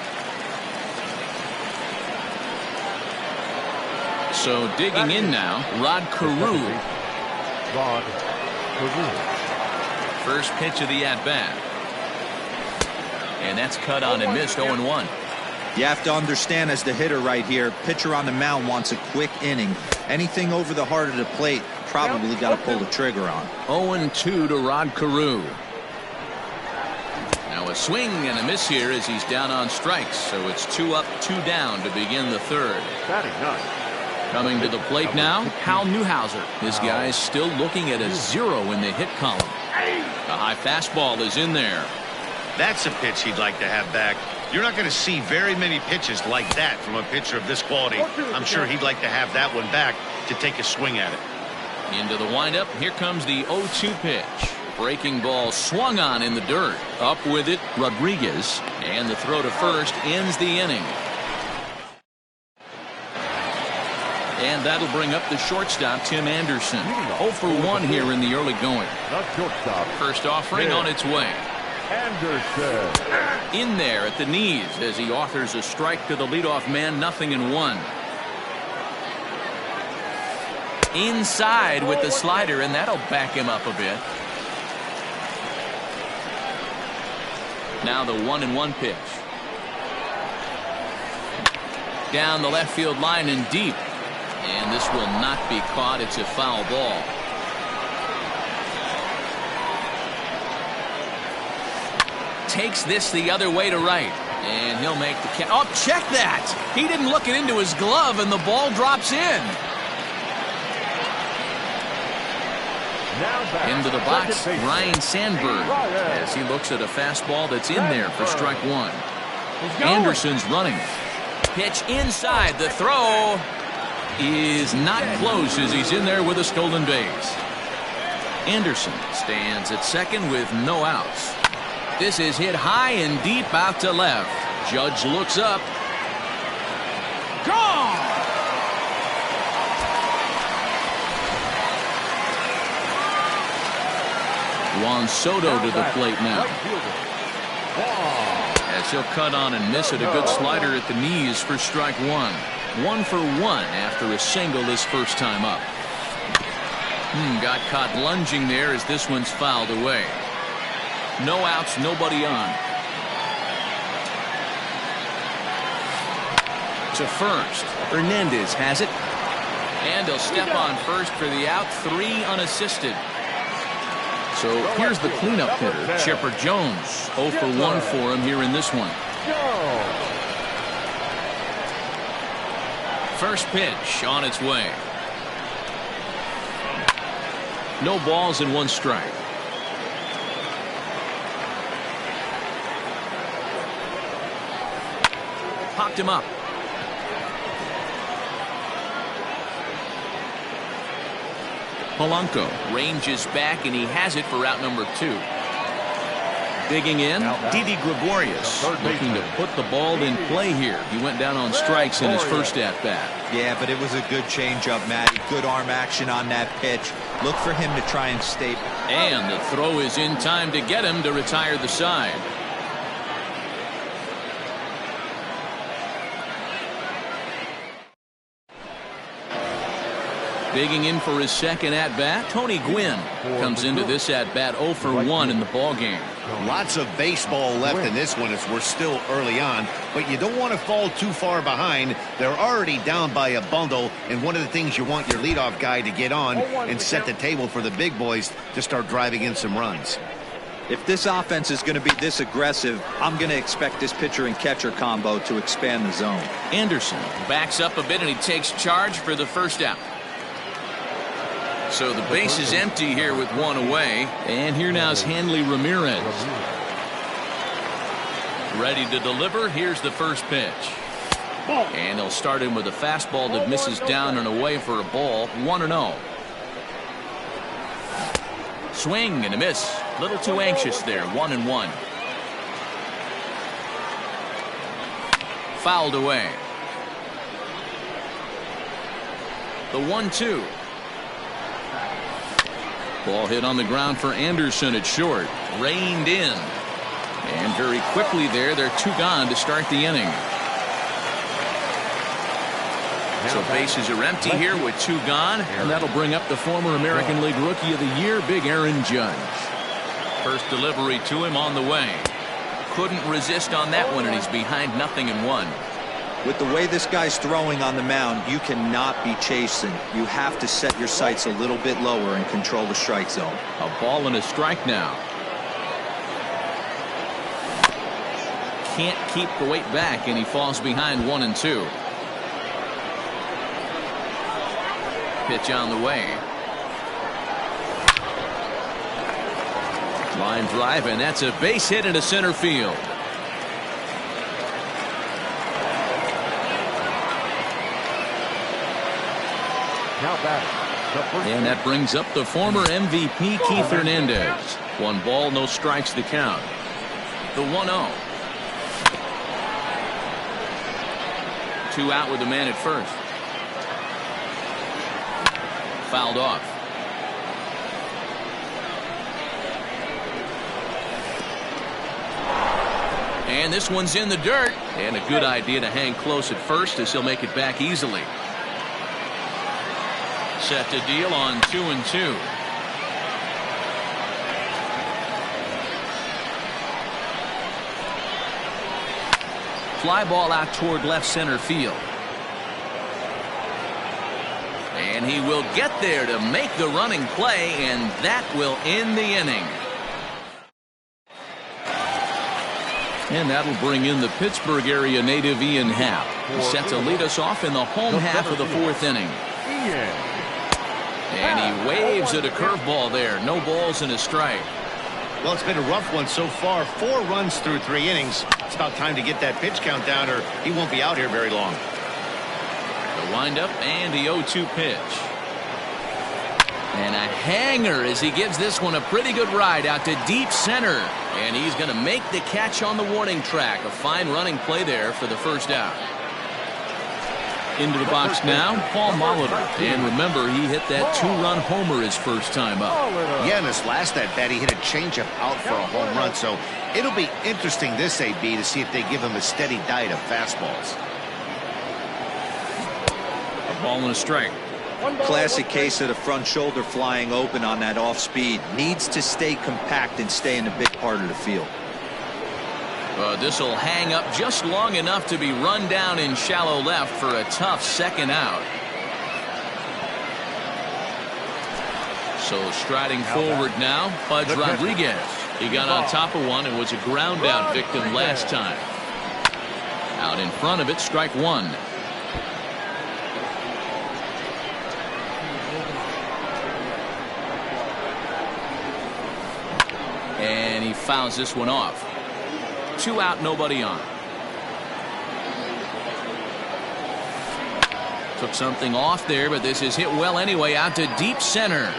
So digging in now, Rod Carew. Rod Carew. First pitch of the at-bat. And that's cut on and missed 0-1. You have to understand, as the hitter right here, pitcher on the mound wants a quick inning. Anything over the heart of the plate, probably got to pull the trigger on. 0-2 to Rod Carew. Now a swing and a miss here as he's down on strikes. So it's 2 up, 2 down to begin the third. Batting ninth. Coming to the plate now, Hal Newhouser. His guy is still looking at a 0 in the hit column. The high fastball is in there. That's a pitch he'd like to have back. You're not going to see very many pitches like that from a pitcher of this quality. I'm sure he'd like to have that one back to take a swing at it. Into the windup. Here comes the 0-2 pitch. Breaking ball swung on in the dirt. Up with it, Rodriguez. And the throw to first ends the inning. And that'll bring up the shortstop, Tim Anderson. 0 for 1 here in the early going. The shortstop. First offering on its way. Anderson. In there at the knees as he offers a strike to the leadoff man, 0-1. Inside with the slider, and that'll back him up a bit. Now the 1-1 pitch. Down the left field line and deep. And this will not be caught. It's a foul ball. Takes this the other way to right. And he'll make the catch. Oh, check that. He didn't look it into his glove, and the ball drops in. Into the box, Ryan Sandberg, as he looks at a fastball that's in there for strike 1. Anderson's running. Pitch inside. The throw is not close as he's in there with a stolen base. Anderson stands at second with no outs. This is hit high and deep out to left. Judge looks up. Gone! Juan Soto to the plate now. As he'll cut on and miss it. A good slider at the knees for strike 1. 1 for 1 after a single this first time up. Got caught lunging there as this one's fouled away. No outs, nobody on. To first. Hernandez has it. And he'll step on first for the out. 3 unassisted. So here's the cleanup hitter, Chipper Jones. 0 for 1 for him here in this one. First pitch on its way. No balls and 1 strike. Popped him up. Polanco ranges back, and he has it for out number 2. Digging in, Didi Gregorius looking to put the ball in play here. He went down on strikes in his first at-bat. Yeah, but it was a good changeup, Matty. Good arm action on that pitch. Look for him to try and stay. And the throw is in time to get him to retire the side. Digging in for his second at-bat, Tony Gwynn comes into this at-bat 0 for 1 in the ballgame. Lots of baseball left in this one as we're still early on, but you don't want to fall too far behind. They're already down by a bundle, and one of the things you want your leadoff guy to get on and set the table for the big boys to start driving in some runs. If this offense is going to be this aggressive, I'm going to expect this pitcher and catcher combo to expand the zone. Anderson backs up a bit, and he takes charge for the first out. So the base is empty here with 1 away. And here now is Hanley Ramirez. Ready to deliver. Here's the first pitch. And they'll start him with a fastball that misses down and away for a ball. 1-0. swing and a miss. A little too anxious there. 1-1. Fouled away. The 1-2. Ball hit on the ground for Anderson at short. Reined in. And very quickly there, they're 2 gone to start the inning. So bases are empty here with 2 gone. And that'll bring up the former American League Rookie of the Year, Big Aaron Judge. First delivery to him on the way. Couldn't resist on that one, and he's behind 0-1. With the way this guy's throwing on the mound, you cannot be chasing. You have to set your sights a little bit lower and control the strike zone. A ball and a strike now. Can't keep the weight back, and he falls behind 1-2. Pitch on the way. Line drive, and that's a base hit into center field. And that brings up the former MVP Keith Hernandez. 1 ball, no strikes to count. The 1-0. 2 out with the man at first. Fouled off. And this one's in the dirt. And a good idea to hang close at first as he'll make it back easily. Set to deal on 2-2. Fly ball out toward left center field. And he will get there to make the running play, and that will end the inning. And that'll bring in the Pittsburgh area native Ian Happ. He's set to lead us off in the home half of the 4th inning. And he waves at a curveball there. No balls and a strike. Well, it's been a rough one so far. 4 runs through 3 innings. It's about time to get that pitch count down, or he won't be out here very long. The windup and the 0-2 pitch. And a hanger as he gives this one a pretty good ride out to deep center. And he's going to make the catch on the warning track. A fine running play there for the first out. Into the box now, Paul Molitor. And remember, he hit that 2-run homer his first time up. Yeah, in his last at-bat, he hit a changeup out for a home run. So it'll be interesting this AB to see if they give him a steady diet of fastballs. A ball and a strike. Classic case of the front shoulder flying open on that off speed. Needs to stay compact and stay in the big part of the field. This will hang up just long enough to be run down in shallow left for a tough second out. So striding forward now, Pudge Rodriguez. He got on top of one and was a ground out victim last time. Out in front of it, strike 1. And he fouls this one off. 2 out, nobody on. Took something off there, but this is hit well anyway, out to deep center.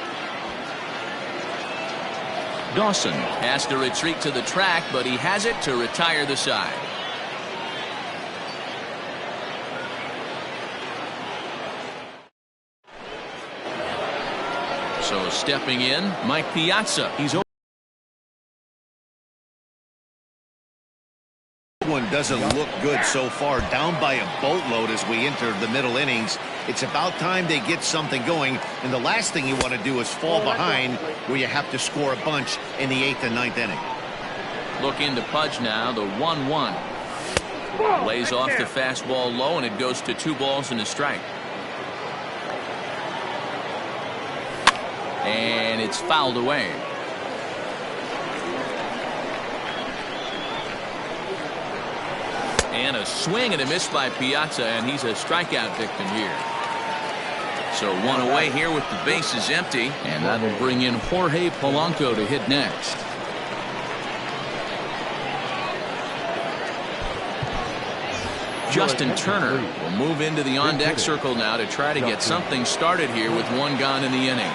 Dawson has to retreat to the track, but he has it to retire the side. So stepping in, Mike Piazza. He's over. One doesn't look good so far, down by a boatload as we enter the middle innings. It's about time they get something going, and the last thing you want to do is fall behind where you have to score a bunch in the 8th and 9th inning. Look into Pudge now, the 1-1. Lays off the fastball low, and it goes to 2 balls and a strike. And it's fouled away. And a swing and a miss by Piazza, and he's a strikeout victim here. So 1 away here with the bases empty, and that'll bring in Jorge Polanco to hit next. Justin Turner will move into the on-deck circle now to try to get something started here with 1 gone in the inning.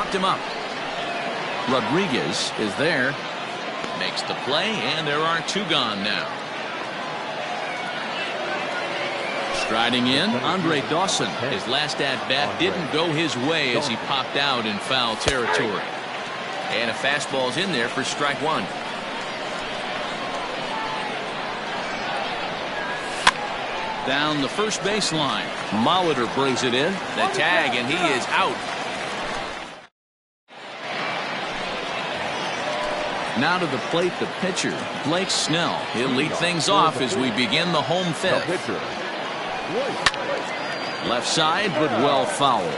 popped him up. Rodriguez is there. Makes the play, and there are 2 gone now. Striding in, Andre Dawson. His last at-bat didn't go his way as he popped out in foul territory. And a fastball's in there for strike 1. Down the first baseline. Molitor brings it in. The tag, and he is out. Now to the plate, the pitcher, Blake Snell. He'll lead things off as we begin the home fifth. Left side, but well fouled.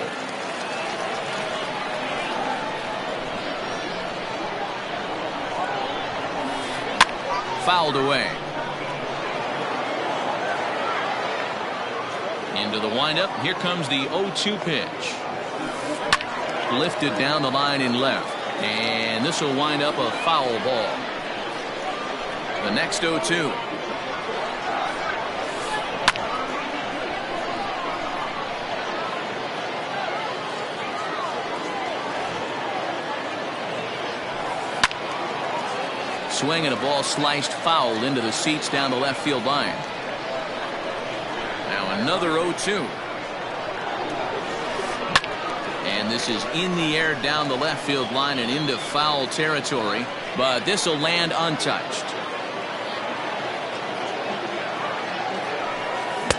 Fouled away. Into the windup. Here comes the 0-2 pitch. Lifted down the line in left. And this will wind up a foul ball. The next 0-2. Swing and a ball sliced foul into the seats down the left field line. Now another 0-2. And this is in the air down the left field line and into foul territory, but this will land untouched.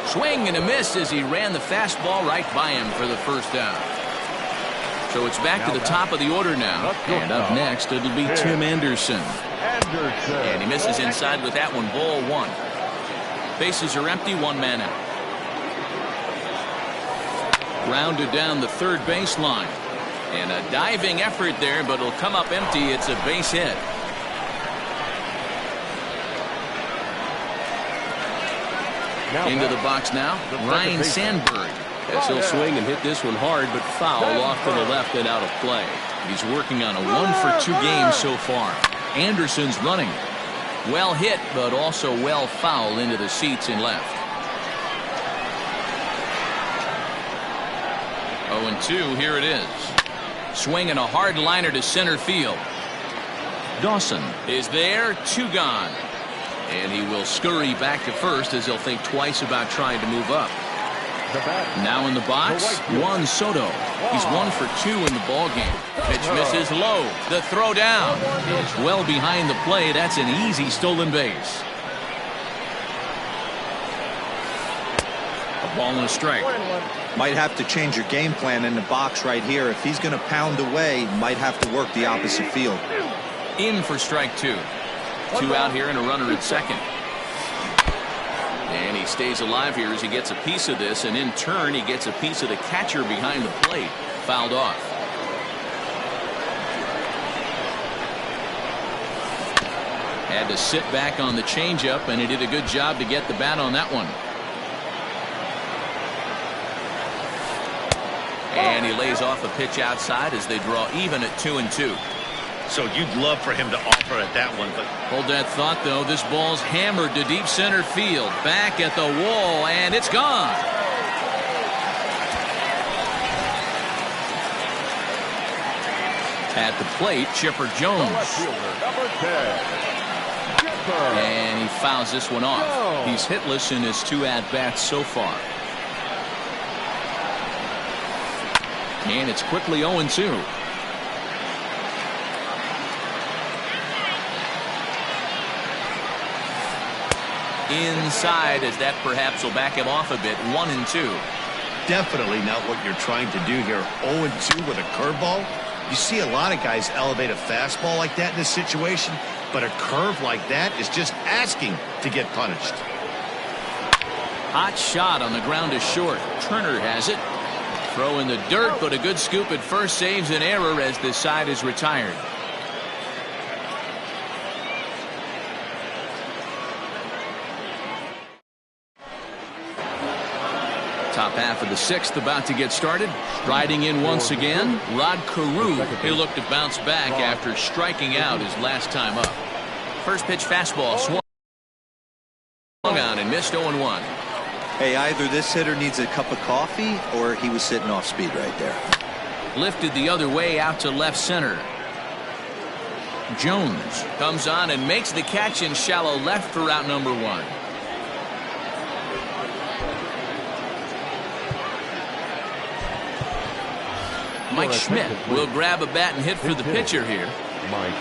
Swing and a miss as he ran the fastball right by him for the first down. So it's back to the top of the order now. And up next, it'll be Tim Anderson. And he misses inside with that one, ball 1. Bases are empty, 1 man out. Rounded down the third baseline. And a diving effort there, but it'll come up empty. It's a base hit. Into the box now, Ryan Sandberg. As he'll swing and hit this one hard, but foul off to the left and out of play. He's working on a 1-for-2 game so far. Anderson's running. Well hit, but also well fouled into the seats in left. 0-2, here it is. Swinging a hard liner to center field. Dawson is there, 2 gone. And he will scurry back to first as he'll think twice about trying to move up. Now in the box, Juan Soto. He's 1-for-2 in the ball game. Pitch misses low. The throw down is well behind the play. That's an easy stolen base. A ball and a strike. Might have to change your game plan in the box right here. If he's going to pound away, might have to work the opposite field. In for strike 2. 2 out here and a runner at second. And he stays alive here as he gets a piece of this, and in turn he gets a piece of the catcher behind the plate. Fouled off. Had to sit back on the changeup, and he did a good job to get the bat on that one. And he lays off a pitch outside as they draw even at 2-2. So you'd love for him to offer at that one, but hold that thought, though. This ball's hammered to deep center field. Back at the wall, and it's gone. At the plate, Chipper Jones. And he fouls this one off. He's hitless in his 2 at-bats so far. And it's quickly 0-2. Inside, as that perhaps will back him off a bit. 1-2. definitely not what you're trying to do here. 0-2 with a curveball. You see a lot of guys elevate a fastball like that in this situation, but a curve like that is just asking to get punished. Hot shot on the ground is short. Turner has it. Throw in the dirt, but a good scoop at first saves an error as this side is retired. Top half of the sixth about to get started. Striding in once again, Rod Carew. He looked to bounce back after striking out his last time up. First pitch fastball swung on and missed 0-1. Hey, either this hitter needs a cup of coffee or he was sitting off speed right there. Lifted the other way out to left center. Jones comes on and makes the catch in shallow left for out number 1. Mike Schmidt will grab a bat and hit for the pitcher here. Mike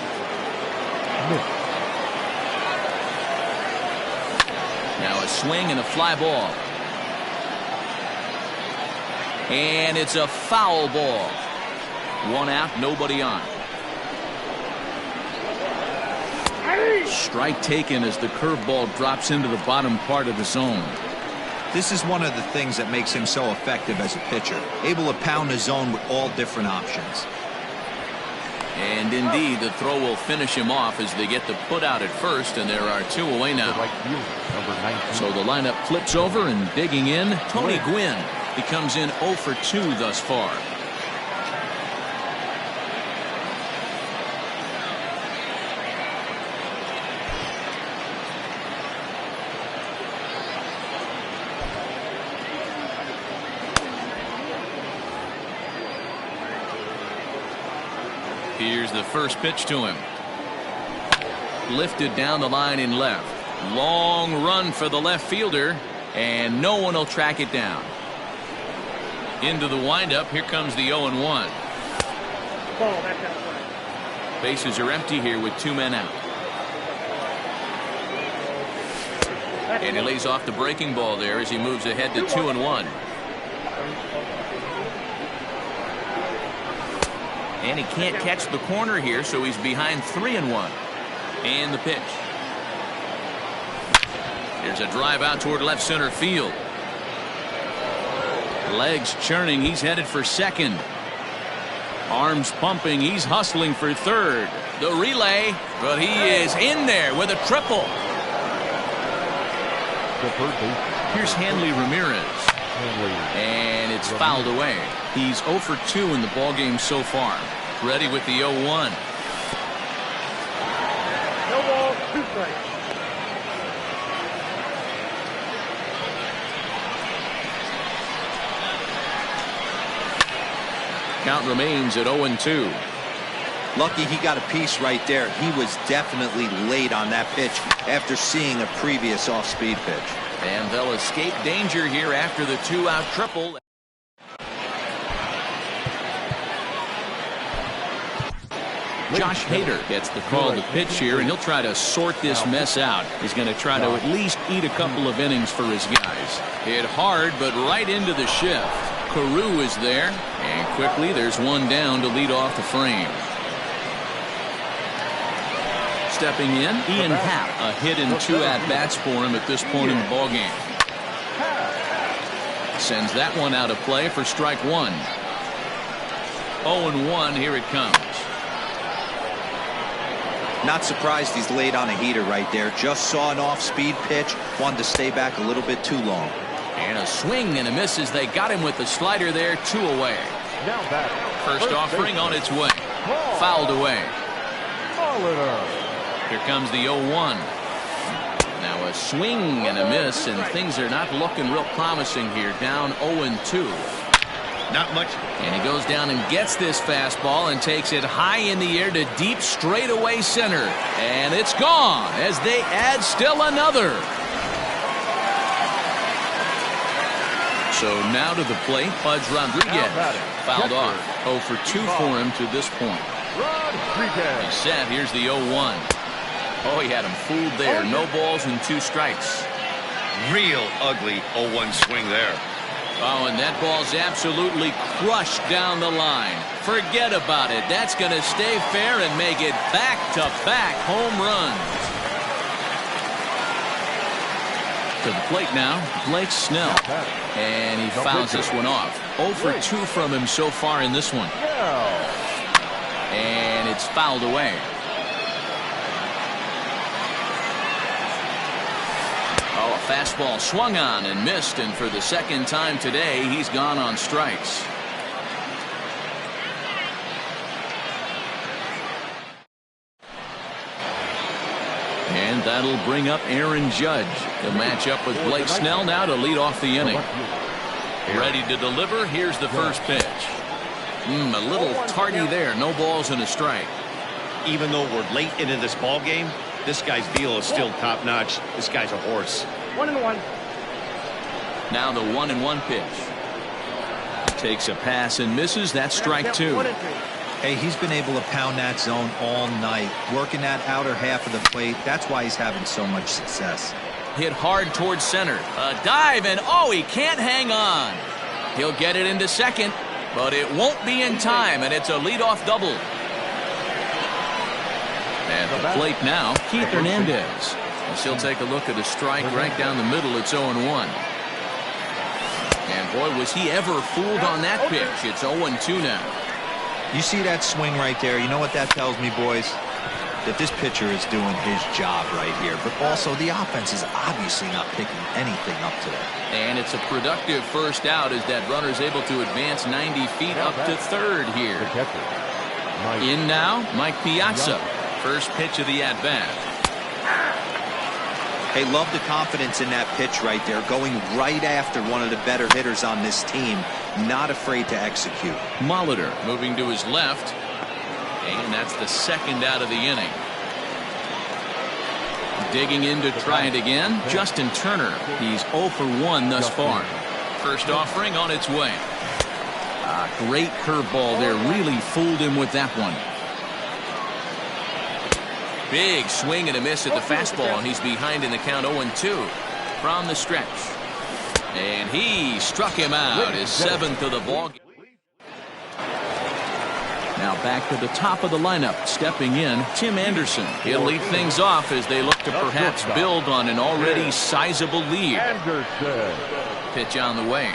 Schmidt. Now a swing and a fly ball. And it's a foul ball. 1 out, nobody on. Strike taken as the curveball drops into the bottom part of the zone. This is one of the things that makes him so effective as a pitcher, able to pound the zone with all different options. And indeed, the throw will finish him off as they get the put out at first, and there are 2 away now. Number 19. So the lineup flips over, and digging in, Tony Gwynn. He comes in 0 for 2 thus far. Here's the first pitch to him. Lifted down the line in left. Long run for the left fielder, and no one will track it down. Into the windup. Here comes the 0-1. Ball, that kind of play. Bases are empty here with 2 men out. And he lays off the breaking ball there as he moves ahead to 2-1. And he can't catch the corner here, so he's behind 3-1. And the pitch. Here's a drive out toward left center field. Legs churning. He's headed for second. Arms pumping. He's hustling for third. The relay, but he is in there with a triple. Here's Hanley Ramirez. And it's fouled away. He's 0 for 2 in the ballgame so far. Ready with the 0-1. No ball, 2 strikes. Count remains at 0-2. Lucky he got a piece right there. He was definitely late on that pitch after seeing a previous off-speed pitch. And they'll escape danger here after the 2-out triple. Josh Hader gets the call to pitch here, and he'll try to sort this mess out. He's going to try to at least eat a couple of innings for his guys. Hit hard, but right into the shift. Carew is there, and quickly there's one down to lead off the frame. Stepping in, Ian Happ, a hit in 2 at-bats for him at this point in the ballgame. Sends that one out of play for strike 1. 0-1, here it comes. Not surprised he's laid on a heater right there. Just saw an off-speed pitch, wanted to stay back a little bit too long. And a swing and a miss as they got him with the slider there, 2 away. First offering on its way. Fouled away. Here comes the 0-1. Now a swing and a miss, and things are not looking real promising here. Down 0-2. Not much. And he goes down and gets this fastball and takes it high in the air to deep straightaway center. And it's gone as they add still another. So now to the plate, Pudge Rodriguez. Fouled off. 0 for 2 for him to this point. He's set. Here's the 0-1. Oh, he had him fooled there. No balls and 2 strikes. Real ugly 0-1 swing there. Oh, and that ball's absolutely crushed down the line. Forget about it. That's going to stay fair and make it back-to-back home runs. To the plate now, Blake Snell. And he fouls this one off. 0 for 2 from him so far in this one. And it's fouled away. Oh, a fastball swung on and missed, and for the second time today, he's gone on strikes. And that'll bring up Aaron Judge to match up with Blake Snell now to lead off the inning. Ready to deliver. Here's the first pitch. A little tardy there. No balls and a strike. Even though we're late into this ball game, this guy's feel is still top-notch. This guy's a horse. 1-1. Now the 1-1 pitch. Takes a pass and misses. That's strike 2. Hey, he's been able to pound that zone all night, working that outer half of the plate. That's why he's having so much success. Hit hard towards center. A dive, and oh, he can't hang on. He'll get it into second, but it won't be in time, and it's a leadoff double. At the plate now, Keith Hernandez. As he'll take a look at a strike right down the middle. It's 0-1. And boy, was he ever fooled on that pitch. It's 0-2 now. You see that swing right there? You know what that tells me, boys? That this pitcher is doing his job right here. But also, the offense is obviously not picking anything up today. And it's a productive first out as that runner's able to advance 90 feet up to third here. In now, Mike Piazza. First pitch of the at-bat. Hey, love the confidence in that pitch right there. Going right after one of the better hitters on this team. Not afraid to execute. Molitor moving to his left. And that's the second out of the inning. Digging in to try it again. Justin Turner. He's 0 for 1 thus far. First offering on its way. Great curveball there. Really fooled him with that one. Big swing and a miss at the fastball, and he's behind in the count 0-2 from the stretch. And he struck him out, his 7th of the ball game. Now back to the top of the lineup, stepping in, Tim Anderson. He'll lead things off as they look to perhaps build on an already sizable lead. Pitch on the way.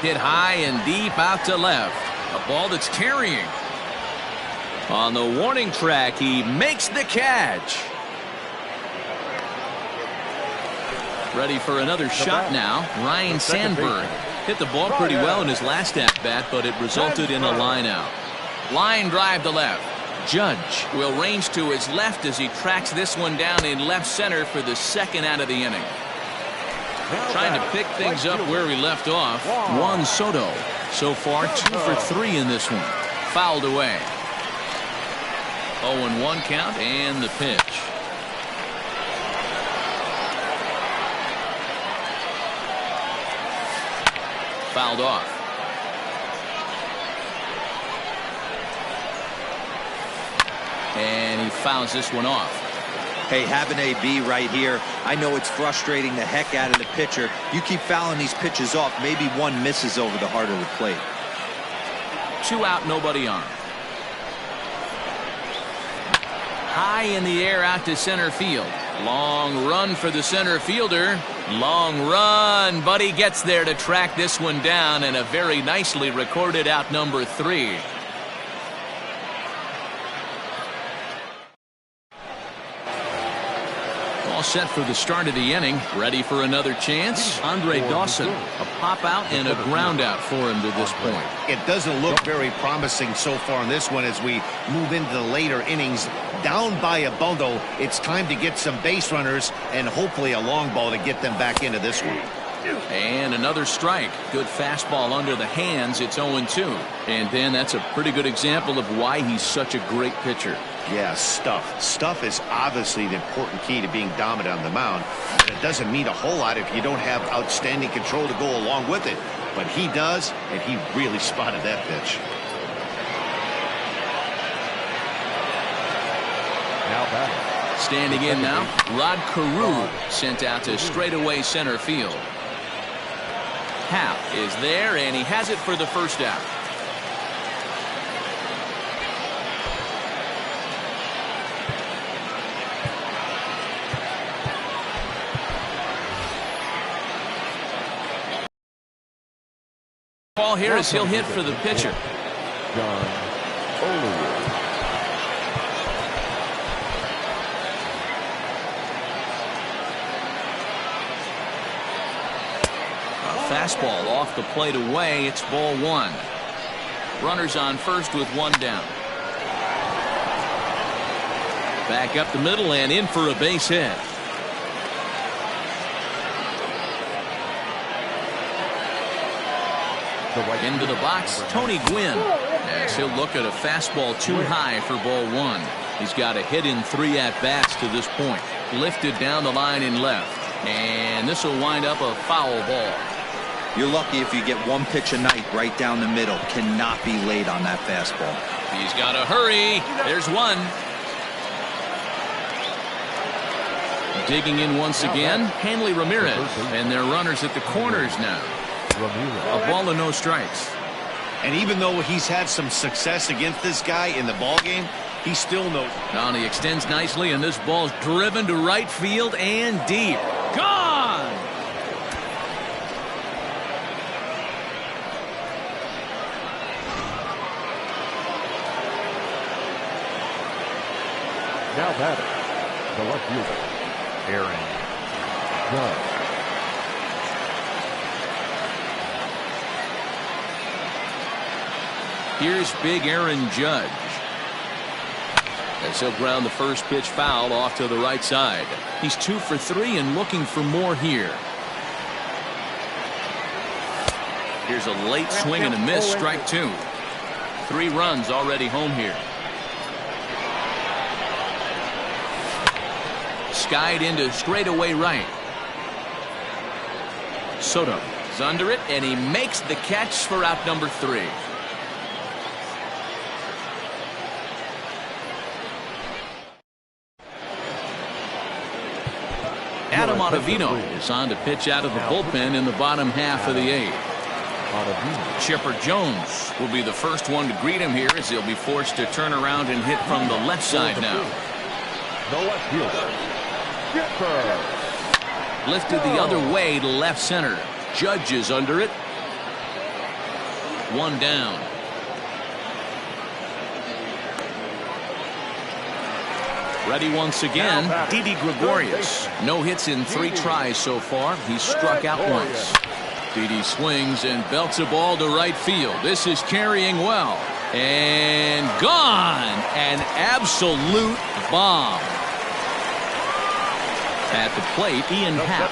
Hit high and deep out to left. A ball that's carrying. On the warning track, he makes the catch. Ready for another shot now. Ryan Sandberg hit the ball pretty well in his last at-bat, but it resulted in a line out. Line drive to left. Judge will range to his left as he tracks this one down in left center for the second out of the inning. Trying to pick things up where we left off. Juan Soto. So far, 2 for 3 in this one. Fouled away. 0-1 count and the pitch. Fouled off. And he fouls this one off. Hey, have an AB right here. I know it's frustrating the heck out of the pitcher. You keep fouling these pitches off, maybe one misses over the heart of the plate. 2 out, nobody on. High in the air out to center field. Long run for the center fielder. Long run, but he gets there to track this one down, and a very nicely recorded out number 3. All set for the start of the inning. Ready for another chance. Andre Dawson. A pop out and a ground out for him to this point. It doesn't look very promising so far in this one as we move into the later innings. Down by a bundle, it's time to get some base runners and hopefully a long ball to get them back into this one. And another strike. Good fastball under the hands. It's 0-2. And then that's a pretty good example of why he's such a great pitcher. Yeah, stuff. Stuff is obviously the important key to being dominant on the mound. But it doesn't mean a whole lot if you don't have outstanding control to go along with it. But he does, and he really spotted that pitch. Now batting. Standing in now, Rod Carew sent out to straightaway center field. Happ is there, and he has it for the first out. Ball here as he'll hit for the pitcher. John Olerud. Fastball off the plate away. It's ball 1. Runners on first with 1 down. Back up the middle and in for a base hit. Into the box, Tony Gwynn. As he'll look at a fastball too high for ball one. He's got a hit in 3 at-bats to this point. Lifted down the line in left. And this will wind up a foul ball. You're lucky if you get one pitch a night right down the middle. Cannot be late on that fastball. He's got to hurry. There's one. Digging in once again, Hanley Ramirez. And they're runners at the corners now. A ball and no strikes. And even though he's had some success against this guy in the ball game, he still knows. Now he extends nicely, and this ball's driven to right field and deep. Gone! Now batting, the left fielder, Aaron Judge. Here's big Aaron Judge. As he'll ground the first pitch foul off to the right side. He's 2 for 3 and looking for more here. Here's a late swing and a miss, strike 2. 3 runs already home here. Skied into straightaway right. Soto is under it, and he makes the catch for out number 3. Adam Ottavino is on to pitch out of the bullpen in the bottom half of the 8th. Chipper Jones will be the first one to greet him here as he'll be forced to turn around and hit from the left side now. The left fielder, Chipper. Lifted the other way to left center. Judge is under it. 1 down. Ready once again, Didi Gregorius. No hits in 3 tries so far. He's struck out once. Didi swings and belts a ball to right field. This is carrying well. And gone. An absolute bomb. At the plate, Ian Happ.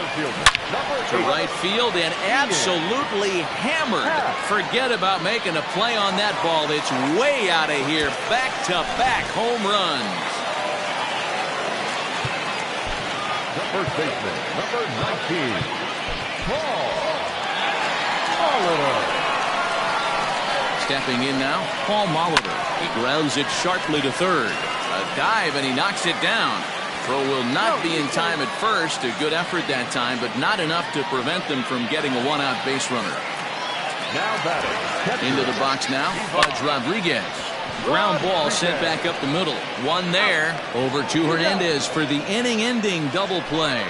To right field and absolutely hammered. Forget about making a play on that ball. It's way out of here. Back-to-back home runs. The first baseman, number 19, Paul Molitor. Stepping in now, Paul Molitor. He grounds it sharply to third. A dive, and he knocks it down. Throw will not be in time at first. A good effort that time, but not enough to prevent them from getting a 1-out base runner. Now batting. Into the box now, Pudge Rodriguez. Ground ball sent back up the middle. 1 there. Over to Hernandez for the inning-ending double play.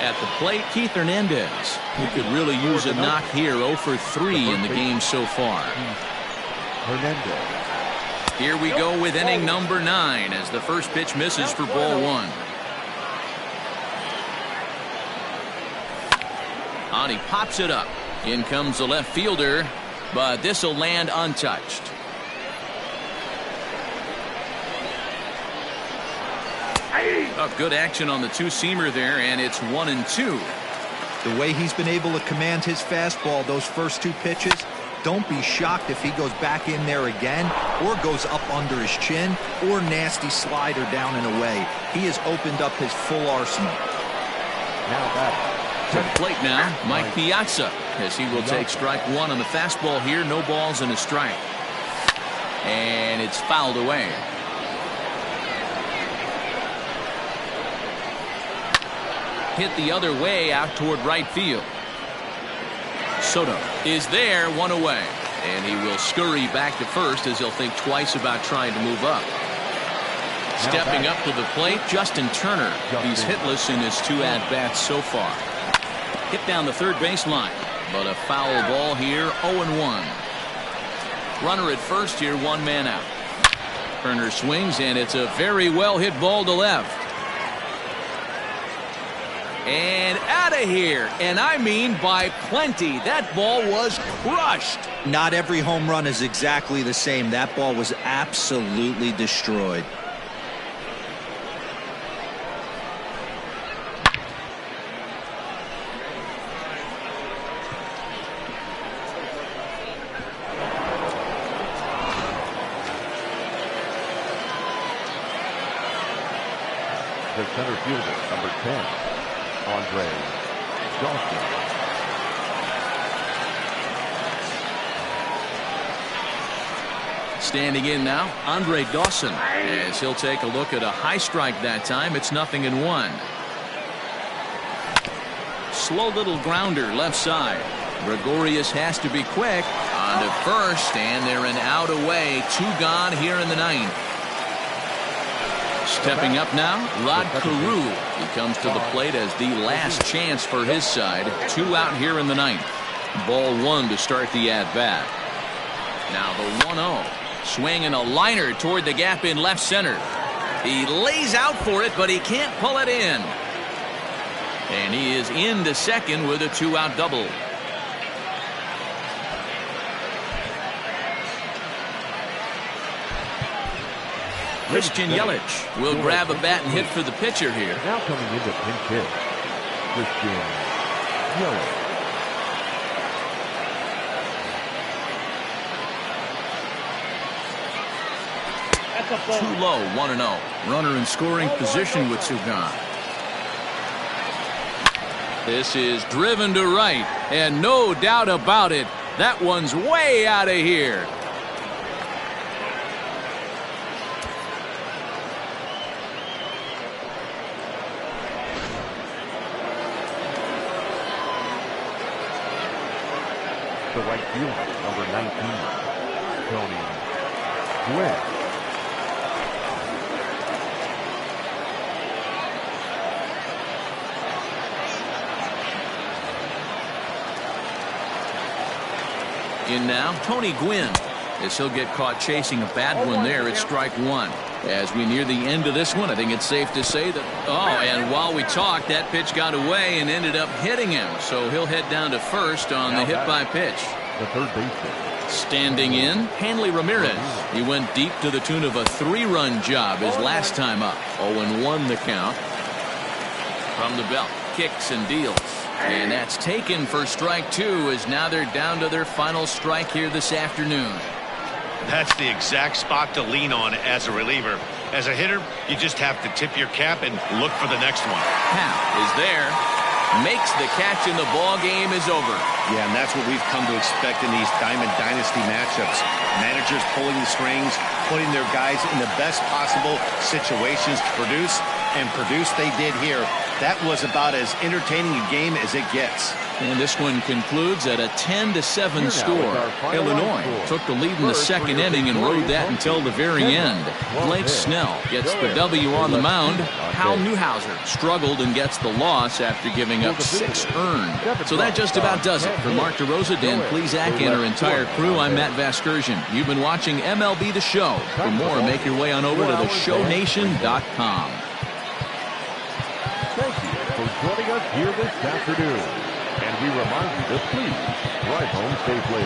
At the plate, Keith Hernandez, who could really use a knock here. 0 for 3 in the game so far. Hernandez. Here we go with inning number 9 as the first pitch misses for ball 1. On he pops it up. In comes the left fielder, but this will land untouched. Good action on the 2-seamer there, and it's 1-2. The way he's been able to command his fastball those first 2 pitches, don't be shocked if he goes back in there again or goes up under his chin or nasty slider down and away. He has opened up his full arsenal. Now batting. To the plate now, Mike Piazza, as he will take strike 1 on the fastball here. No balls and a strike. And it's fouled away. Hit the other way out toward right field. Soto is there, 1 away. And he will scurry back to first as he'll think twice about trying to move up. Stepping up to the plate, Justin Turner. He's hitless in his 2 at-bats so far. Hit down the third baseline, but a foul ball here, 0-1. Runner at first here, 1 man out. Turner swings, and it's a very well hit ball to left. And out of here, and I mean by plenty. That ball was crushed. Not every home run is exactly the same. That ball was absolutely destroyed. the center fielder, number 10, Andre Dawson. Standing in now, Andre Dawson, as he'll take a look at a high strike that time. It's 0-1. Slow little grounder left side. Gregorius has to be quick. On to first, and they're an out away. 2 gone here in the 9th. Stepping up now, Rod Carew. He comes to the plate as the last chance for his side. 2 out here in the 9th. Ball 1 to start the at-bat. Now the 1-0. Swinging a liner toward the gap in left center. He lays out for it, but he can't pull it in. And he is into second with a 2-out double. Christian Yelich will grab a bat and hit for the pitcher here. Now coming into pinch hit, Christian Yelich. Too low, 1-0. Runner in scoring position with 2 gone. This is driven to right, and no doubt about it, that one's way out of here. The right fielder, number 19, Tony Gwynn. In now, Tony Gwynn, as he'll get caught chasing a bad one there at strike 1. As we near the end of this one, I think it's safe to say that, and while we talked, that pitch got away and ended up hitting him. So he'll head down to first on the hit by pitch. The third baseman. Standing in, Hanley Ramirez. He went deep to the tune of a 3-run job his last time up. 0-1 the count. From the belt, kicks and deals. And that's taken for strike 2, as now they're down to their final strike here this afternoon. That's the exact spot to lean on as a reliever. As a hitter, you just have to tip your cap and look for the next one. Happ is there, makes the catch, and the ball game is over. Yeah, and that's what we've come to expect in these Diamond Dynasty matchups. Managers pulling the strings, putting their guys in the best possible situations to produce, and produce they did here. That was about as entertaining a game as it gets. And this one concludes at a 10-7 score. Illinois took the lead in the second inning and rode that until the very end. Blake Snell gets the W on the mound. Hal Newhouser struggled and gets the loss after giving up 6 earned. So that just about does it. For Mark DeRosa, Dan Plesac, and our entire crew, I'm Matt Vasgersian. You've been watching MLB The Show. For more, make your way on over to theshownation.com. Thank you for joining us here this afternoon. And we remind you to please drive home safely.